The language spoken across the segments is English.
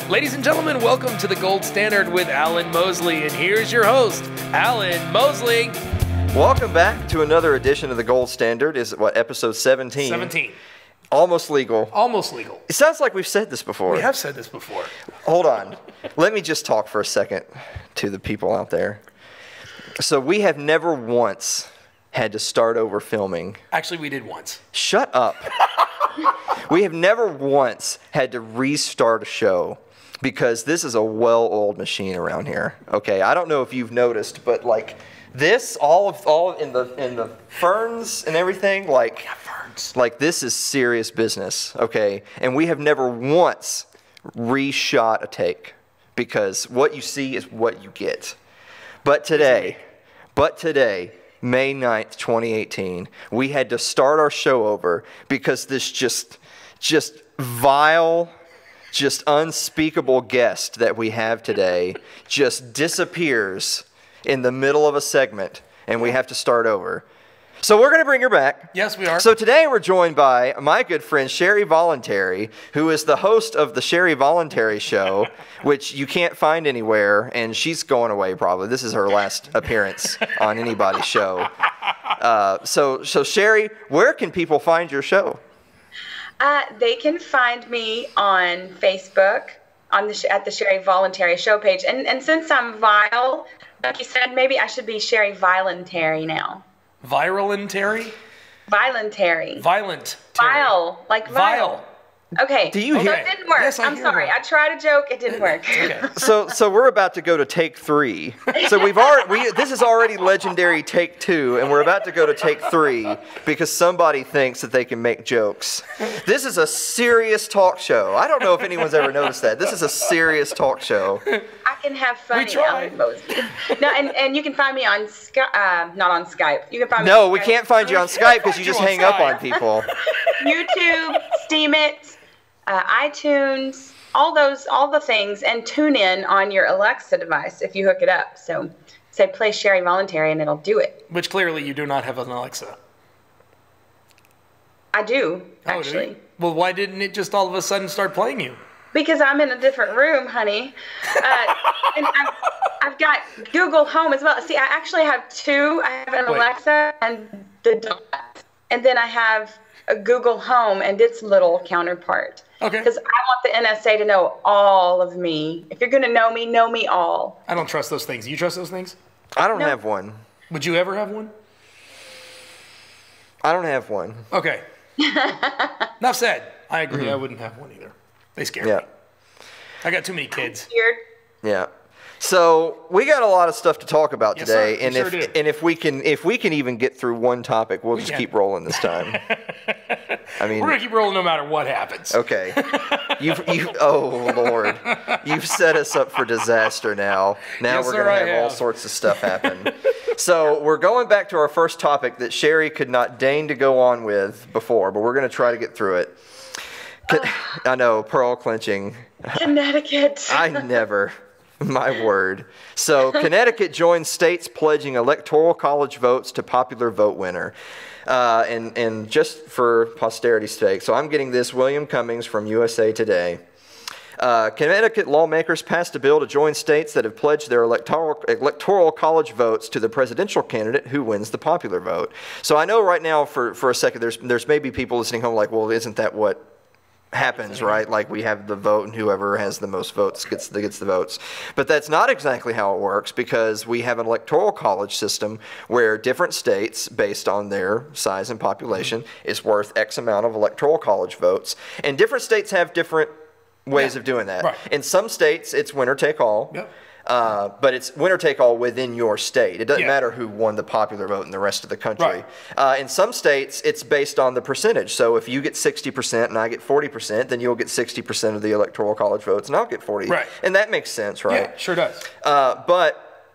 Ladies and gentlemen, welcome to the Gold Standard with Alan Mosley, and here's your host, Alan Mosley. Welcome back to another edition of the Gold Standard. Is what, episode 17? 17. Almost legal. Almost legal. It sounds like we've said this before. We have said this before. Hold on. Let me just talk for a second to the people out there. So we have never once had to start over filming. Actually, we did once. Shut up. We have never once had to restart a show because this is a well-oiled machine around here. Okay, I don't know if you've noticed, but like this, all in the ferns and everything, like this is serious business. Okay, and we have never once reshot a take because what you see is what you get. But today, May 9th, 2018, we had to start our show over because this just vile, just unspeakable guest that we have today just disappears in the middle of a segment, and we have to start over. So we're going to bring her back. Yes, we are. So today we're joined by my good friend Sherry Voluntary, who is the host of the Sherry Voluntary Show, which you can't find anywhere, and she's going away probably. This is her last appearance on anybody's show. So Sherry, where can people find your show? They can find me on Facebook at the Sherry Voluntary Show page. And since I'm vile, like you said, maybe I should be Sherry Voluntary now. Virulentary? Voluntary. Violent. Vile, like vile. Okay. Do you hear? So it didn't work. Yes, I'm sorry. I tried a joke. It didn't work. Okay. So we're about to go to take 3. So this is already legendary take 2, and we're about to go to take 3 because somebody thinks that they can make jokes. This is a serious talk show. I don't know if anyone's ever noticed that. This is a serious talk show. I can have fun. We tried. No, and you can find me on Skype. Not on Skype. You can find me. No, we can't find you on Skype because you just hang up on people. YouTube, Steam It. iTunes, all the things, and tune in on your Alexa device if you hook it up. So say play Sherry Voluntary and it'll do it. Which clearly you do not have an Alexa. I do, Oh, actually. do you? Well, why didn't it just all of a sudden start playing you? Because I'm in a different room, honey. And I've got Google Home as well. See, I actually have 2. I have an Alexa and the dot. And then I have a Google Home and its little counterpart. Okay. Because I want the NSA to know all of me. If you're going to know me all. I don't trust those things. You trust those things? I don't have one. Would you ever have one? I don't have one. Okay. Enough said. I agree. Mm-hmm. I wouldn't have one either. They scare me. I got too many kids. Weird. Yeah. So we got a lot of stuff to talk about today, sir. and if we can even get through one topic, we'll just keep rolling this time. I mean, we're gonna keep rolling no matter what happens. Okay. Oh Lord, you've set us up for disaster now. Now we're gonna have all sorts of stuff happen. So we're going back to our first topic that Sherry could not deign to go on with before, but we're gonna try to get through it. I know, pearl clenching. Connecticut. I never. My word. So Connecticut joins states pledging electoral college votes to popular vote winner. And just for posterity's sake, so I'm getting this, William Cummings from USA Today. Connecticut lawmakers passed a bill to join states that have pledged their electoral college votes to the presidential candidate who wins the popular vote. So I know right now for a second there's maybe people listening home like, well, isn't that what happens, right? Like we have the vote and whoever has the most votes gets the votes. But that's not exactly how it works because we have an electoral college system where different states, based on their size and population, is worth X amount of electoral college votes. And different states have different ways of doing that. Right. In some states, it's winner take all. Yep. But it's winner take all within your state. It doesn't matter who won the popular vote in the rest of the country. Right. In some states, it's based on the percentage. So if you get 60% and I get 40%, then you'll get 60% of the electoral college votes and I'll get 40%. Right. And that makes sense, right? Yeah, sure does. But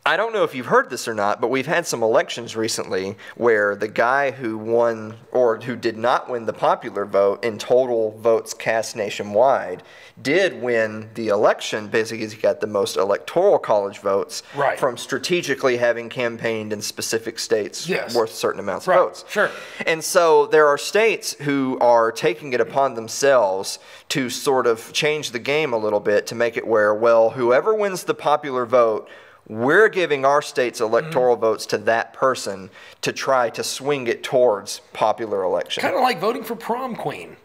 I don't know if you've heard this or not, but we've had some elections recently where the guy who won or who did not win the popular vote in total votes cast nationwide did win the election, basically because he got the most electoral college votes from strategically having campaigned in specific states worth certain amounts of votes. Sure. And so there are states who are taking it upon themselves to sort of change the game a little bit to make it where, well, whoever wins the popular vote, we're giving our state's electoral votes to that person to try to swing it towards popular election. Kind of like voting for prom queen.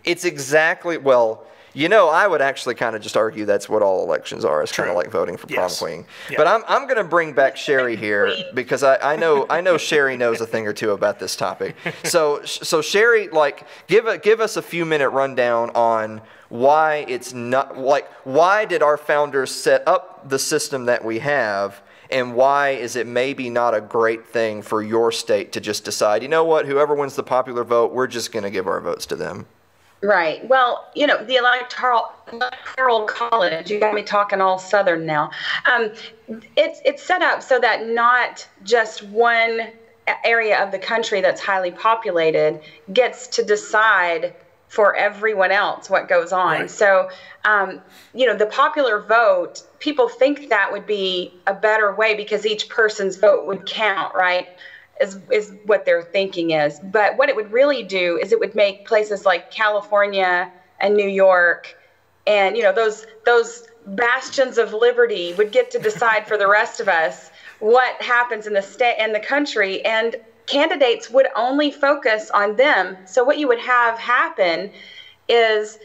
It's exactly, well, you know, I would actually kind of just argue that's what all elections are. It's kind of like voting for prom queen. Yeah. But I'm going to bring back Sherry here because I know Sherry knows a thing or two about this topic. So Sherry, like, give us a few minute rundown on why it's not, like, why did our founders set up the system that we have, and why is it maybe not a great thing for your state to just decide, you know what, whoever wins the popular vote, we're just going to give our votes to them? Right. Well, you know, the electoral college, you got me talking all Southern now. It's set up so that not just one area of the country that's highly populated gets to decide for everyone else what goes on. Right. So, you know, the popular vote, people think that would be a better way because each person's vote would count, right? Is what their thinking is. But what it would really do is it would make places like California and New York and, you know, those bastions of liberty would get to decide for the rest of us what happens in the state and the country, and candidates would only focus on them. So what you would have happen is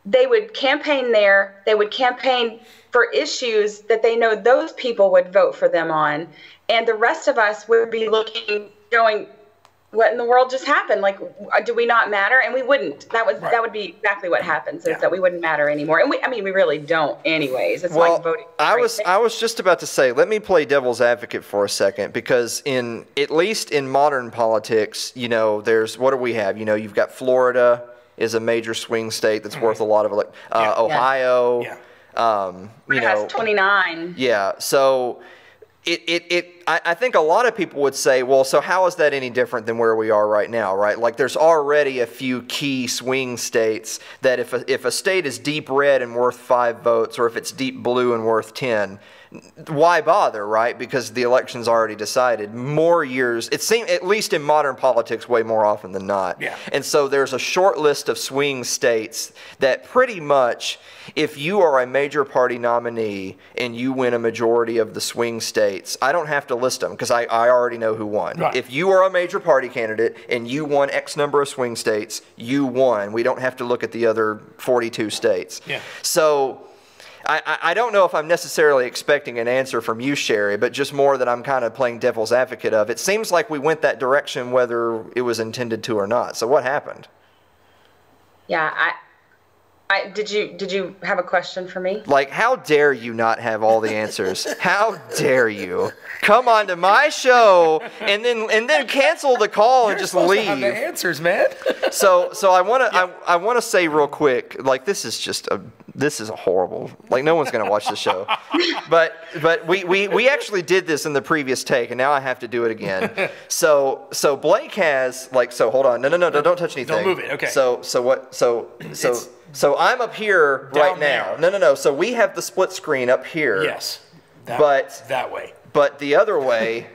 they would campaign there, they would campaign for issues that they know those people would vote for them on. And the rest of us would be looking, going, what in the world just happened? Like, do we not matter? And we wouldn't. That would be exactly what happens, is that we wouldn't matter anymore. And we really don't anyways. It's like voting. I was just about to say, let me play devil's advocate for a second, because at least in modern politics, you know, what do we have? You know, you've got Florida is a major swing state that's worth a lot of, Ohio. You know, 29. Yeah. So I think a lot of people would say, well, so how is that any different than where we are right now, right? Like, there's already a few key swing states that if a state is deep red and worth 5 votes, or if it's deep blue and worth 10, why bother, right? Because the election's already decided. More years, it seems, at least in modern politics, way more often than not. Yeah. And so there's a short list of swing states that pretty much, if you are a major party nominee and you win a majority of the swing states, I don't have to list them because I already know who won. Right. If you are a major party candidate and you won X number of swing states, you won. We don't have to look at the other 42 states. Yeah. So I don't know if I'm necessarily expecting an answer from you, Sherry, but just more that I'm kind of playing devil's advocate of. It seems like we went that direction whether it was intended to or not. So what happened? Yeah, did you have a question for me? Like, how dare you not have all the answers? How dare you come on to my show and then cancel the call and just leave? To have the answers, man. So I want to say real quick, like, this is a horrible, like, no one's going to watch the show. But we actually did this in the previous take, and now I have to do it again. So Blake has, like, so hold on. No, don't touch anything. Don't move it. Okay. So I'm up here right now. There. No. So we have the split screen up here. Yes. That way. But the other way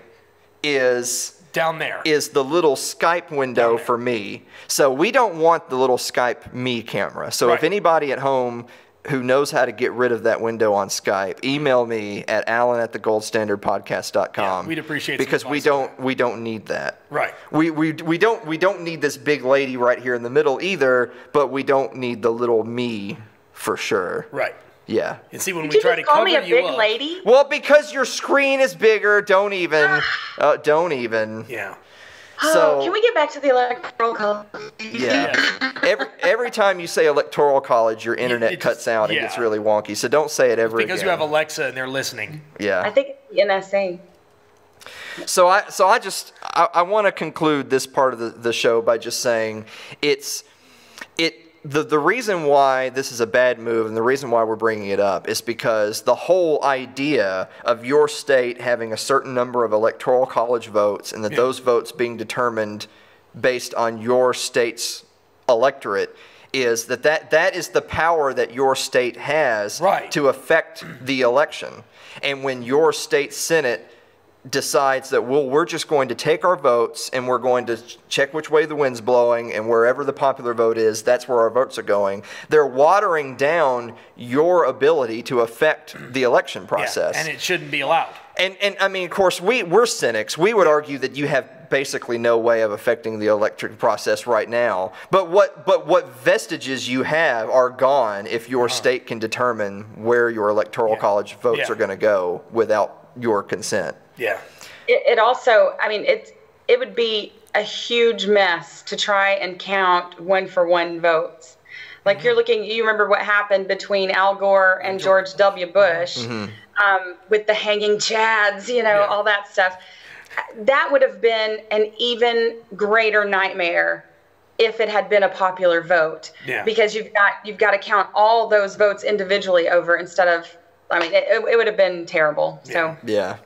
is down there. Is the little Skype window for me. So we don't want the little Skype me camera. So if anybody at home who knows how to get rid of that window on Skype, email me at alan@thegoldstandardpodcast.com. Yeah, we'd appreciate it. Because we don't need that. Right. We don't need this big lady right here in the middle either, but we don't need the little me for sure. Right. Yeah. And see, when we try to cover you up. Did you just call me a big lady? Well, because your screen is bigger, don't even. Yeah. So, can we get back to the electoral college? Yeah. Every time you say electoral college, your internet cuts out and gets really wonky. So don't say it ever again. Because you have Alexa and they're listening. Yeah. I think it's the NSA. So I want to conclude this part of the show by just saying the reason why this is a bad move and the reason why we're bringing it up is because the whole idea of your state having a certain number of electoral college votes and that those votes being determined based on your state's electorate is that is the power that your state has to affect the election. And when your state Senate decides that, well, we're just going to take our votes and we're going to check which way the wind's blowing, and wherever the popular vote is, that's where our votes are going, they're watering down your ability to affect the election process. And it shouldn't be allowed. And I mean, of course, we're cynics. We would argue that you have basically no way of affecting the electric process right now. But what vestiges you have are gone if your state can determine where your electoral college votes are going to go without your consent. Yeah. It also, I mean, it would be a huge mess to try and count 1-for-1 votes. Like you remember what happened between Al Gore and George W. Bush with the hanging chads, all that stuff. That would have been an even greater nightmare if it had been a popular vote. Yeah. Because you've got to count all those votes individually over instead of, I mean, it would have been terrible. So yeah.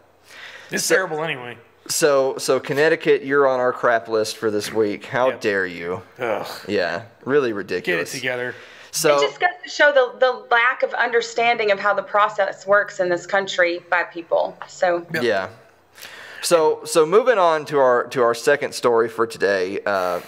It's terrible anyway. So Connecticut, you're on our crap list for this week. How dare you? Ugh. Yeah, really ridiculous. Get it together. So it just goes to show the lack of understanding of how the process works in this country by people. So yeah. So moving on to our second story for today.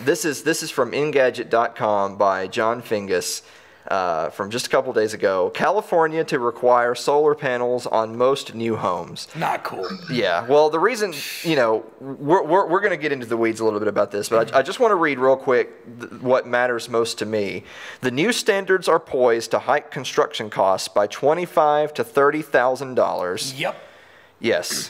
This is from Engadget.com by John Fingus. From just a couple days ago. California to require solar panels on most new homes. Not cool. Yeah. Well, the reason, we're going to get into the weeds a little bit about this, but I just want to read real quick what matters most to me. The new standards are poised to hike construction costs by $25,000 to $30,000. Yep. Yes.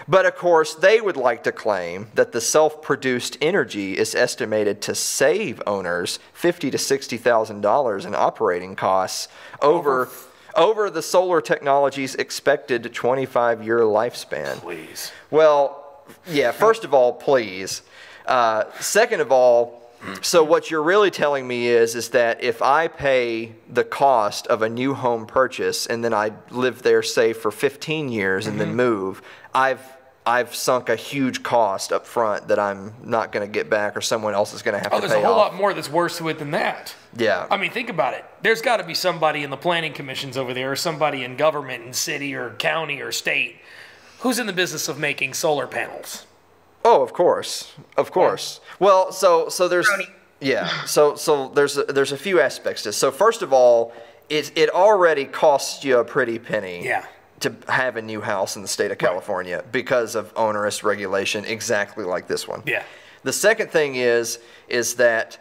But of course, they would like to claim that the self-produced energy is estimated to save owners $50,000 to $60,000 in operating costs over the solar technology's expected 25-year lifespan. Please. Well, yeah. First of all, please. Second of all, so what you're really telling me is that if I pay the cost of a new home purchase and then I live there, say, for 15 years and then move, I've sunk a huge cost up front that I'm not going to get back, or someone else is going to have to pay off. There's a whole lot more that's worse to it than that. Yeah. I mean, think about it. There's got to be somebody in the planning commissions over there, or somebody in government in city or county or state who's in the business of making solar panels. Oh, of course. Of course. Yeah. Well, so there's so there's a few aspects to this. So first of all, it already costs you a pretty penny. Yeah. To have a new house in the state of California because of onerous regulation, exactly like this one. Yeah. The second thing is that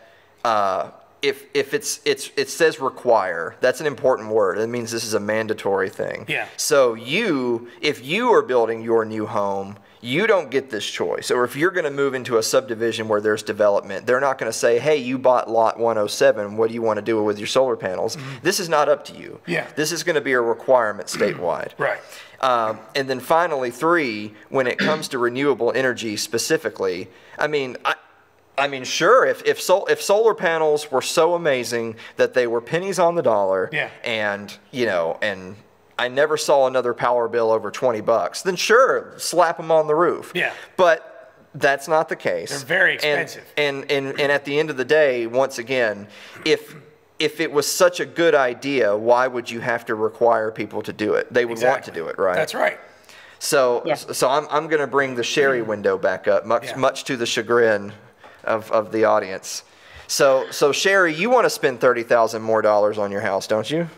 if it says require, that's an important word. It means this is a mandatory thing. Yeah. So if you are building your new home, you don't get this choice. Or if you're going to move into a subdivision where there's development, they're not going to say, hey, you bought lot 107. What do you want to do with your solar panels? This is not up to you. Yeah. This is going to be a requirement statewide. Right. And then finally, 3, when it comes to renewable energy specifically, I mean, sure, if solar panels were so amazing that they were pennies on the dollar, and I never saw another power bill over $20, then sure, slap them on the roof. Yeah. But that's not the case. They're very expensive. And at the end of the day, once again, if it was such a good idea, why would you have to require people to do it? They would want to do it, right? That's right. So I'm going to bring the Sherry window back up, much to the chagrin of the audience. So Sherry, you want to spend $30,000 more on your house, don't you?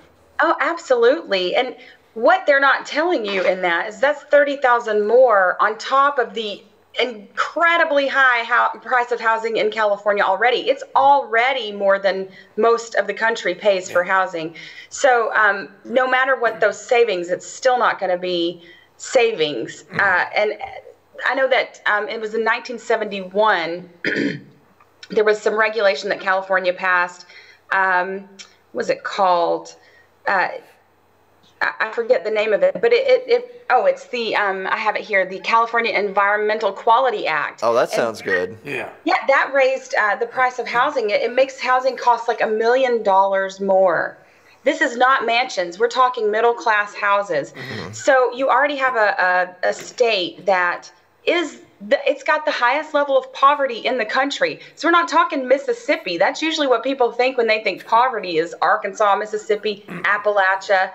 Oh, absolutely. And what they're not telling you in that is that's $30,000 more on top of the incredibly high price of housing in California already. It's already more than most of the country pays for housing. So no matter what those savings, it's still not going to be savings. And I know that it was in 1971, there was some regulation that California passed. What was it called? I forget the name of it, but it's the I have it here, the California Environmental Quality Act. Oh, that sounds good. Yeah. Yeah, that raised the price of housing. It makes housing cost like $1 million more. This is not mansions. We're talking middle class houses. Mm-hmm. So you already have a state that it's got the highest level of poverty in the country. So we're not talking Mississippi. That's usually what people think when they think poverty is Arkansas, Mississippi, Appalachia.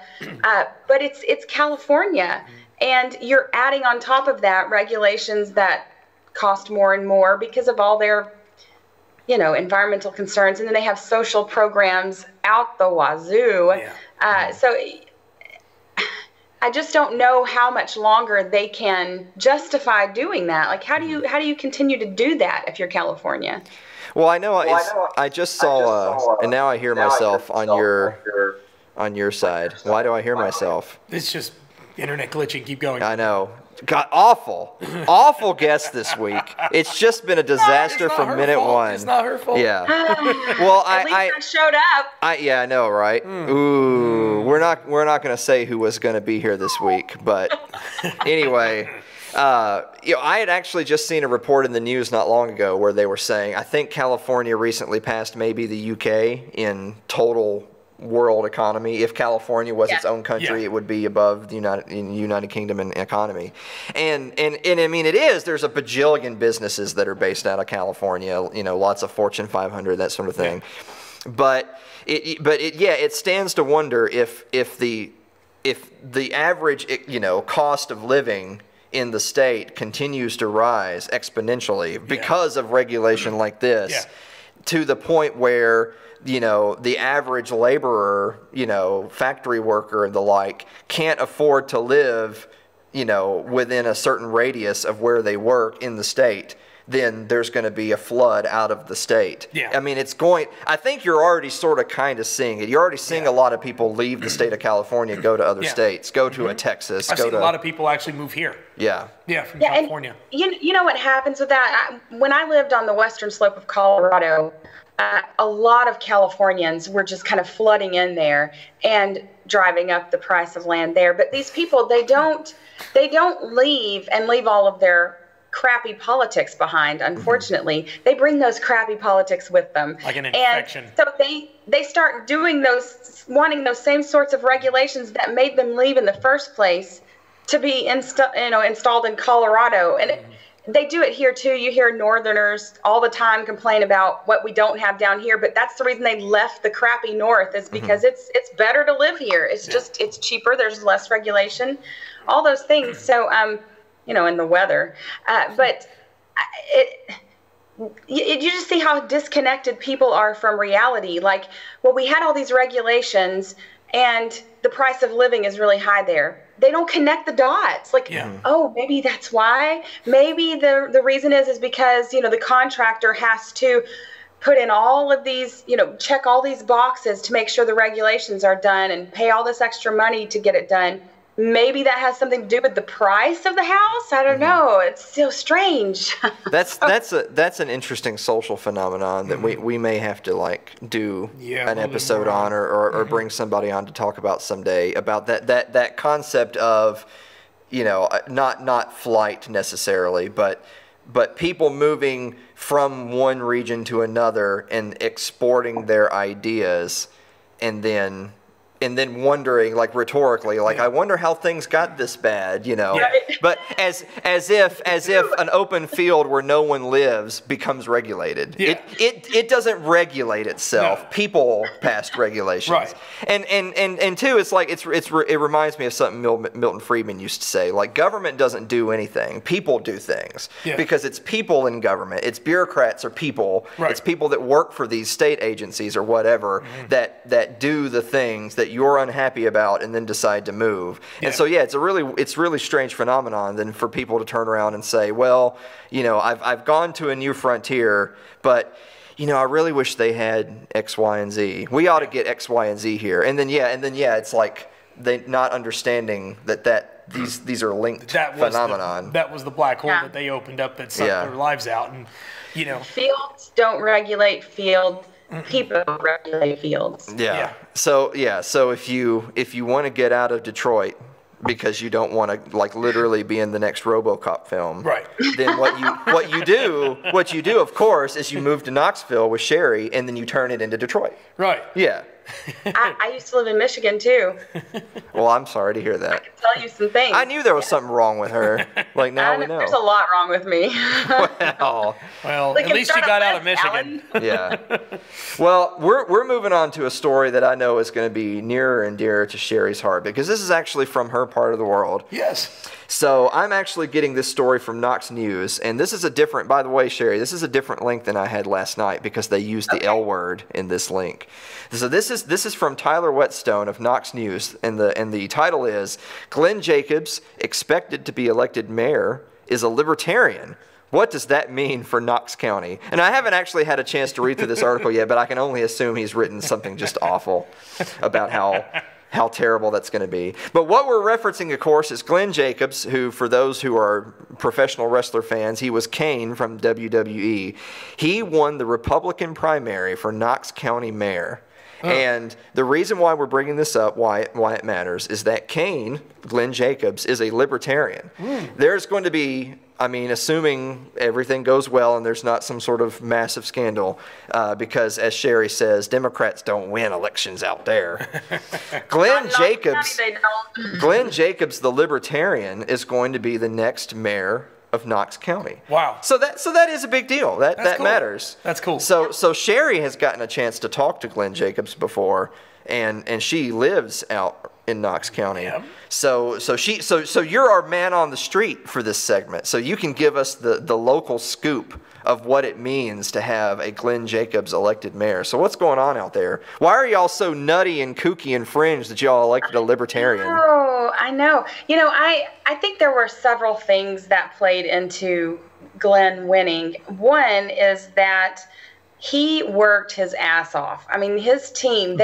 But it's California. And you're adding on top of that regulations that cost more and more because of all their, environmental concerns. And then they have social programs out the wazoo. Yeah. So I just don't know how much longer they can justify doing that. Like, how do you continue to do that if you're California? Well, I just saw, and now I hear myself on your side. Why do I hear myself? It's just internet glitching. Keep going. I know. God, awful guest this week. It's just been a disaster from minute one. It's not her fault. Yeah. Well, At least I showed up. I know, right? Ooh, we're not going to say who was going to be here this week, but anyway, I had actually just seen a report in the news not long ago where they were saying I think California recently passed maybe the UK in total world economy. If California was its own country, it would be above the United Kingdom in economy. And I mean, it is. There's a bajillion businesses that are based out of California. Lots of Fortune 500, that sort of thing. Yeah. But it stands to wonder if the average cost of living in the state continues to rise exponentially because of regulation like this, to the point where the average laborer, factory worker and the like can't afford to live, within a certain radius of where they work in the state, then there's going to be a flood out of the state. Yeah. I mean, I think you're already sort of kind of seeing it. You're already seeing a lot of people leave the state of California, go to other states, go to a Texas. I've seen a lot of people actually move here. Yeah. Yeah, from California. And you know what happens with that? When I lived on the western slope of Colorado, a lot of Californians were just kind of flooding in there and driving up the price of land there. But these people, they don't leave all of their crappy politics behind. Unfortunately, they bring those crappy politics with them, like an infection. And so they start wanting those same sorts of regulations that made them leave in the first place to be installed in Colorado. And they do it here too. You hear Northerners all the time complain about what we don't have down here, but that's the reason they left the crappy North, is because it's better to live here. It's just, it's cheaper. There's less regulation, all those things. So, in the weather, but you just see how disconnected people are from reality. Like, well, we had all these regulations and the price of living is really high there. They don't connect the dots. Like, oh, maybe that's why. Maybe the reason is because, the contractor has to put in all of these, check all these boxes to make sure the regulations are done and pay all this extra money to get it done. Maybe that has something to do with the price of the house. I don't know. It's so strange. That's an interesting social phenomenon that we may have to do an episode on or bring somebody on to talk about someday, about that concept of, not flight necessarily, but people moving from one region to another and exporting their ideas, and then wondering, rhetorically, I wonder how things got this bad, But as if an open field where no one lives becomes regulated. Yeah. It doesn't regulate itself. No. People passed regulations. Right. And two, it reminds me of something Milton Friedman used to say. Government doesn't do anything. People do things. Yeah. Because it's people in government. It's bureaucrats or people. Right. It's people that work for these state agencies or whatever that do the things that you're unhappy about and then decide to move. Yeah. And so it's really strange phenomenon then for people to turn around and say, well, I've gone to a new frontier, but I really wish they had X, Y, and Z. We ought to get X, Y, and Z here. And then it's like they not understanding that these are linked phenomenon. That was the black hole that they opened up that sucked their lives out. And fields don't regulate field people regulate fields. Yeah. So if you want to get out of Detroit because you don't want to like literally be in the next RoboCop film, Right. then what you do, of course, is you move to Knoxville with Sherry, and then you turn it into Detroit. Right. Yeah. I used to live in Michigan too. Well, I'm sorry to hear I that. can tell you some things. I knew there was something wrong with her. Like now we know. There's a lot wrong with me. Well, At least you got out of Michigan. yeah. Well, we're moving on to a story that I know is going to be nearer and dearer to Sherry's heart, because this is actually from her part of the world. Yes. So I'm actually getting this story from Knox News, and this is a different, by the way, Sherry, this is a different link than I had last night because they used the L word in this link. So this is from Tyler Whetstone of Knox News, and the title is, Glenn Jacobs, expected to be elected mayor, is a libertarian. What does that mean for Knox County? And I haven't actually had a chance to read through this article yet, but I can only assume he's written something just awful about how terrible that's going to be. But what we're referencing, of course, is Glenn Jacobs, who, for those who are professional wrestler fans, he was Kane from WWE. He won the Republican primary for Knox County mayor. And the reason why we're bringing this up, why it matters, is that Kane, Glenn Jacobs, is a libertarian. There's going to be, I mean, assuming everything goes well and there's not some sort of massive scandal, because as Sherry says, Democrats don't win elections out there. Glenn Jacobs, the libertarian, is going to be the next mayor of Knox County. Wow. So that is a big deal. That cool. matters. That's cool. So Sherry has gotten a chance to talk to Glenn Jacobs before, and she lives out in Knox County. Yep. So you're our man on the street for this segment. So you can give us the local scoop of what it means to have a Glenn Jacobs elected mayor. So what's going on out there? Why are y'all so nutty and kooky and fringe that y'all elected a libertarian? Oh, I know. You know, I think there were several things that played into Glenn winning. One is that he worked his ass off. I mean, his team,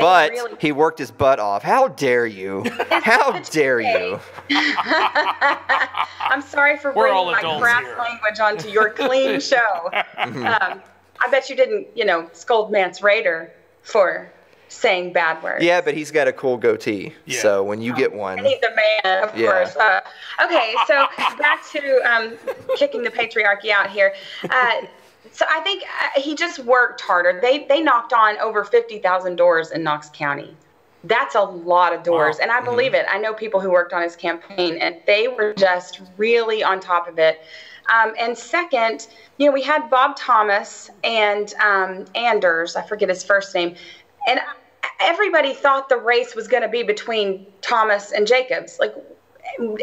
he worked his butt off. How dare you? How dare you? I'm sorry for bringing my crass language onto your clean show. I bet you didn't, scold Mance Raider for saying bad words. Yeah, but he's got a cool goatee. Yeah. So when you get one. He's a man, of course. Okay, so back to kicking the patriarchy out here. So I think he just worked harder. They knocked on over 50,000 doors in Knox County. That's a lot of doors. Wow. And I believe it. I know people who worked on his campaign, and they were just really on top of it. And second, we had Bob Thomas and Anders, I forget his first name, and everybody thought the race was going to be between Thomas and Jacobs. Like,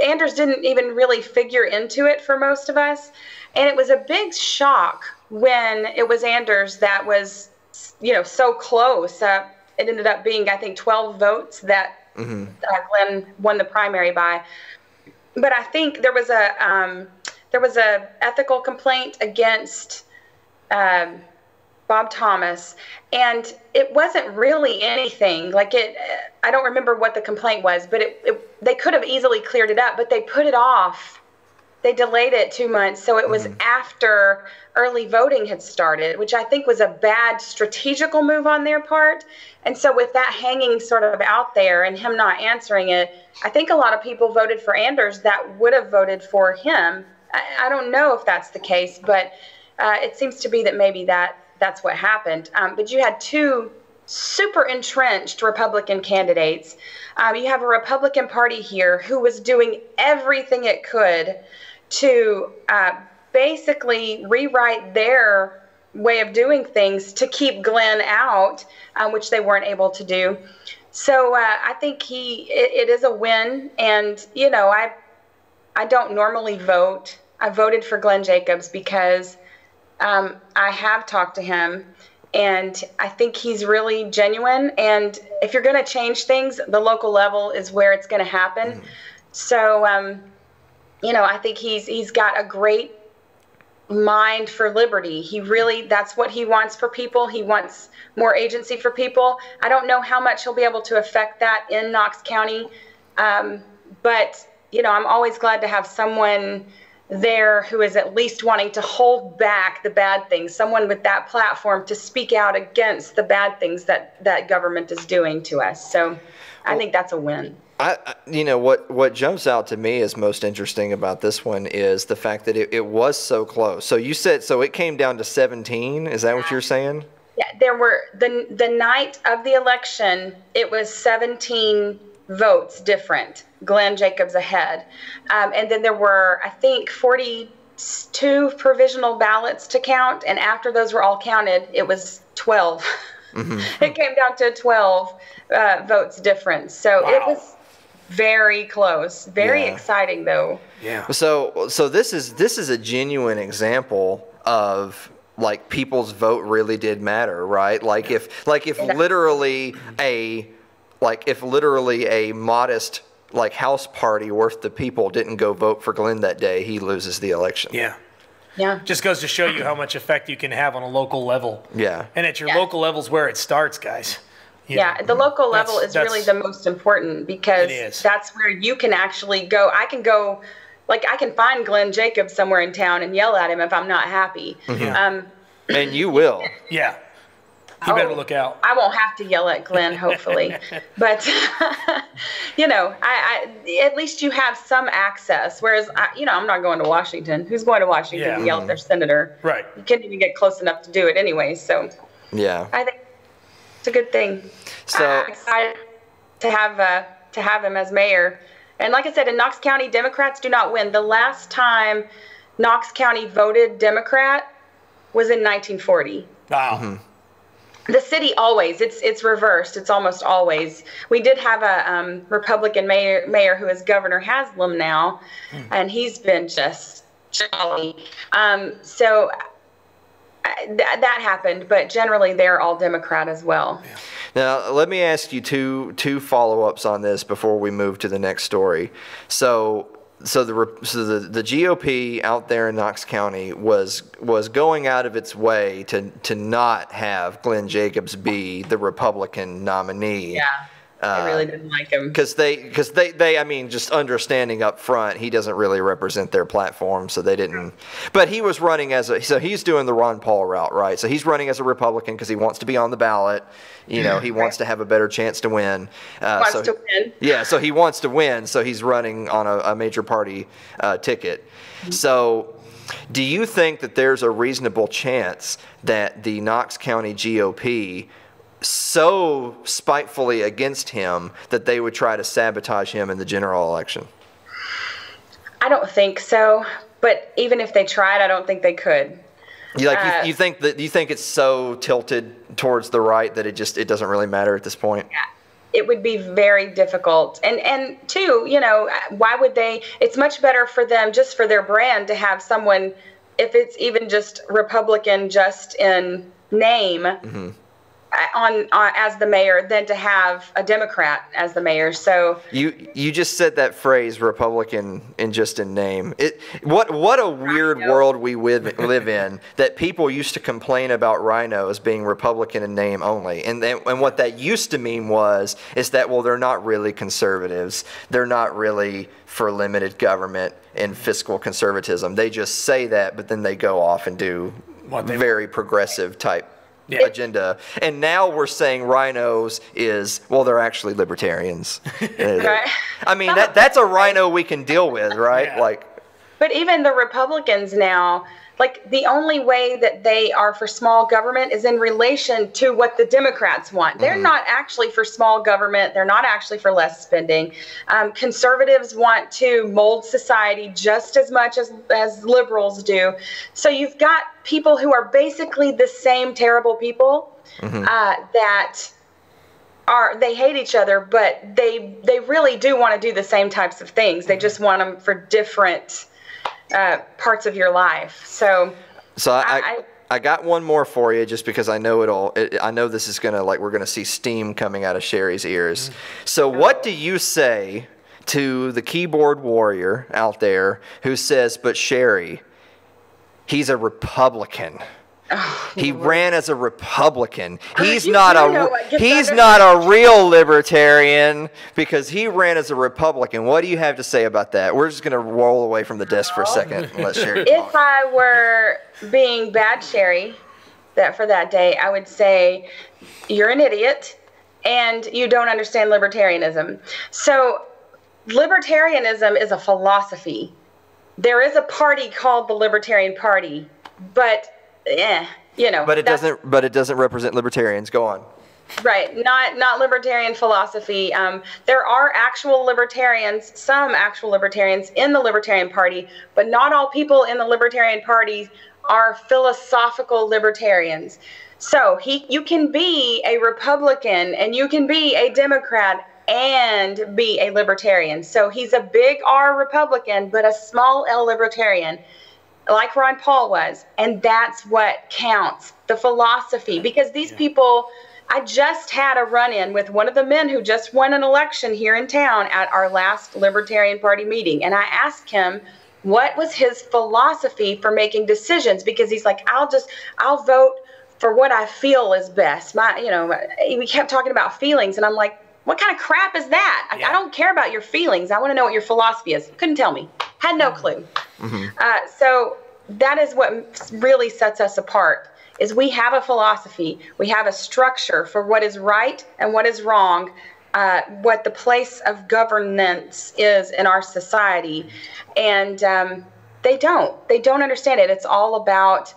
Anders didn't even really figure into it for most of us. And it was a big shock when it was Anders that was, so close. It ended up being, I think, 12 votes that Glenn won the primary by. But I think there was a ethical complaint against Bob Thomas, and it wasn't really anything. I don't remember what the complaint was, but they could have easily cleared it up, but they put it off. They delayed it 2 months, so it was after early voting had started, which I think was a bad strategical move on their part. And so with that hanging sort of out there and him not answering it, I think a lot of people voted for Anders that would have voted for him. I don't know if that's the case, but it seems to be that maybe that's what happened. But you had two super entrenched Republican candidates. You have a Republican Party here who was doing everything it could to basically rewrite their way of doing things to keep Glenn out, which they weren't able to do. So I think it is a win. And, I don't normally vote. I voted for Glenn Jacobs because I have talked to him, and I think he's really genuine. And if you're going to change things, the local level is where it's going to happen. So, I think he's got a great mind for liberty. That's what he wants for people. He wants more agency for people. I don't know how much he'll be able to affect that in Knox County. But, I'm always glad to have someone there who is at least wanting to hold back the bad things, someone with that platform to speak out against the bad things that government is doing to us. So I think that's a win. You know, what jumps out to me as most interesting about this one is the fact that it was so close. So you said, so it came down to 17. Is that what you're saying? Yeah, there were, the night of the election, it was 17 votes different. Glenn Jacobs ahead. And then there were, I think, 42 provisional ballots to count. And after those were all counted, it was 12. Mm-hmm. It came down to 12 votes difference. So It was very close. Very exciting, though. Yeah. So this is a genuine example of, like, people's vote really did matter, right? Like if literally a modest, like, house party worth the people didn't go vote for Glenn that day, he loses the election. Yeah. Yeah. Just goes to show you how much effect you can have on a local level. Yeah. And at your local level's where it starts, guys. The local level is really the most important, because that's where you can actually go. I can go, like, I can find Glenn Jacobs somewhere in town and yell at him if I'm not happy. Mm-hmm. And you will. Yeah. You better look out. I won't have to yell at Glenn, hopefully. But, I at least you have some access. Whereas, I'm not going to Washington. Who's going to Washington to yell at their senator? Right. You can't even get close enough to do it anyway. So, yeah. I think it's a good thing. So I'm excited to have him as mayor. And like I said, in Knox County, Democrats do not win. The last time Knox County voted Democrat was in 1940. Wow. Mm-hmm. The city always, it's reversed. It's almost always. We did have a Republican mayor who is Governor Haslam now, and he's been just jolly. So that happened, but generally they're all Democrat as well. Yeah. Now, let me ask you two follow-ups on this before we move to the next story. So the GOP out there in Knox County was going out of its way to not have Glenn Jacobs be the Republican nominee. Yeah. I really didn't like him. Because they, I mean, just understanding up front, he doesn't really represent their platform, so they didn't. But he was running so he's doing the Ron Paul route, right? So he's running as a Republican because he wants to be on the ballot. He wants to have a better chance to win. Wants to win. Yeah, so he wants to win, so he's running on a major party ticket. Mm-hmm. So do you think that there's a reasonable chance that the Knox County GOP so spitefully against him that they would try to sabotage him in the general election? I don't think so, but even if they tried, I don't think they could. You think it's so tilted towards the right that it doesn't really matter at this point? Yeah. It would be very difficult. And two, why would they? It's much better for them, just for their brand, to have someone, if it's even just Republican just in name, mm-hmm. on as the mayor, than to have a Democrat as the mayor. So you just said that phrase, Republican in just in name. What a weird world we live in, that people used to complain about rhinos being Republican in name only, and what that used to mean is that, well, they're not really conservatives, they're not really for limited government and fiscal conservatism. They just say that, but then they go off and do very progressive type agenda. And now we're saying rhinos they're actually libertarians. Right. I mean, that's a rhino we can deal with, right? Yeah. But even the Republicans now, the only way that they are for small government is in relation to what the Democrats want. They're mm-hmm. not actually for small government. They're not actually for less spending. Conservatives want to mold society just as much as liberals do. So you've got people who are basically the same terrible people mm-hmm. They hate each other, but they really do want to do the same types of things. They just want them for different parts of your life. So I got one more for you, just because I know I know this is gonna, we're gonna see steam coming out of Sherry's ears. So what do you say to the keyboard warrior out there who says, but Sherry, he's a Republican? He ran as a Republican. He's You not do know what gets he's under not a real libertarian because he ran as a Republican. What do you have to say about that? We're just going to roll away from the desk for a second and let Sherry talk. If I were being bad Sherry for that day, I would say you're an idiot and you don't understand libertarianism. So libertarianism is a philosophy. There is a party called the Libertarian Party, but But it doesn't represent libertarians. Go on. Right, not libertarian philosophy. There are some actual libertarians in the Libertarian Party, but not all people in the Libertarian Party are philosophical libertarians. So you can be a Republican and you can be a Democrat and be a libertarian. So he's a big R Republican, but a small L libertarian, like Ron Paul was. And that's what counts, the philosophy. Because these people, I just had a run-in with one of the men who just won an election here in town at our last Libertarian Party meeting. And I asked him what was his philosophy for making decisions, because he's like, I'll vote for what I feel is best. We kept talking about feelings, and I'm like, what kind of crap is that? I don't care about your feelings. I want to know what your philosophy is. Couldn't tell me. Had no clue. Mm-hmm. So that is what really sets us apart, is we have a philosophy. We have a structure for what is right and what is wrong, what the place of governance is in our society. And they don't understand it. It's all about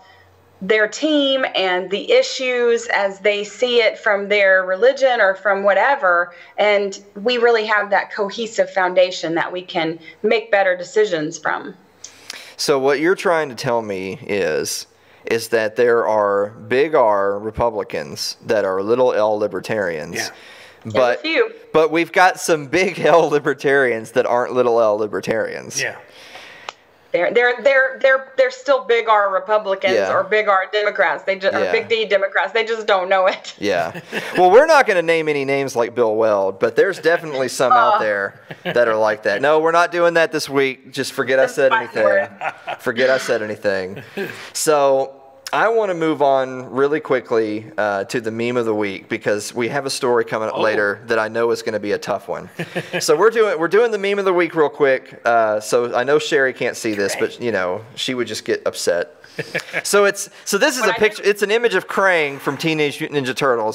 their team and the issues as they see it from their religion or from whatever. And we really have that cohesive foundation that we can make better decisions from. So what you're trying to tell me is that there are big R Republicans that are little L libertarians. Yeah. But we've got some big L libertarians that aren't little L libertarians. Yeah. They're still big R Republicans or big R Democrats. Or big D Democrats. They just don't know it. Yeah. Well, we're not going to name any names like Bill Weld, but there's definitely some out there that are like that. No, we're not doing that this week. Just forget I said anything. Forget I said anything. So I want to move on really quickly to the meme of the week, because we have a story coming up later that I know is going to be a tough one. So we're doing the meme of the week real quick. So I know Sherry can't see this, but she would just get upset. So this is a picture. It's an image of Krang from Teenage Mutant Ninja Turtles.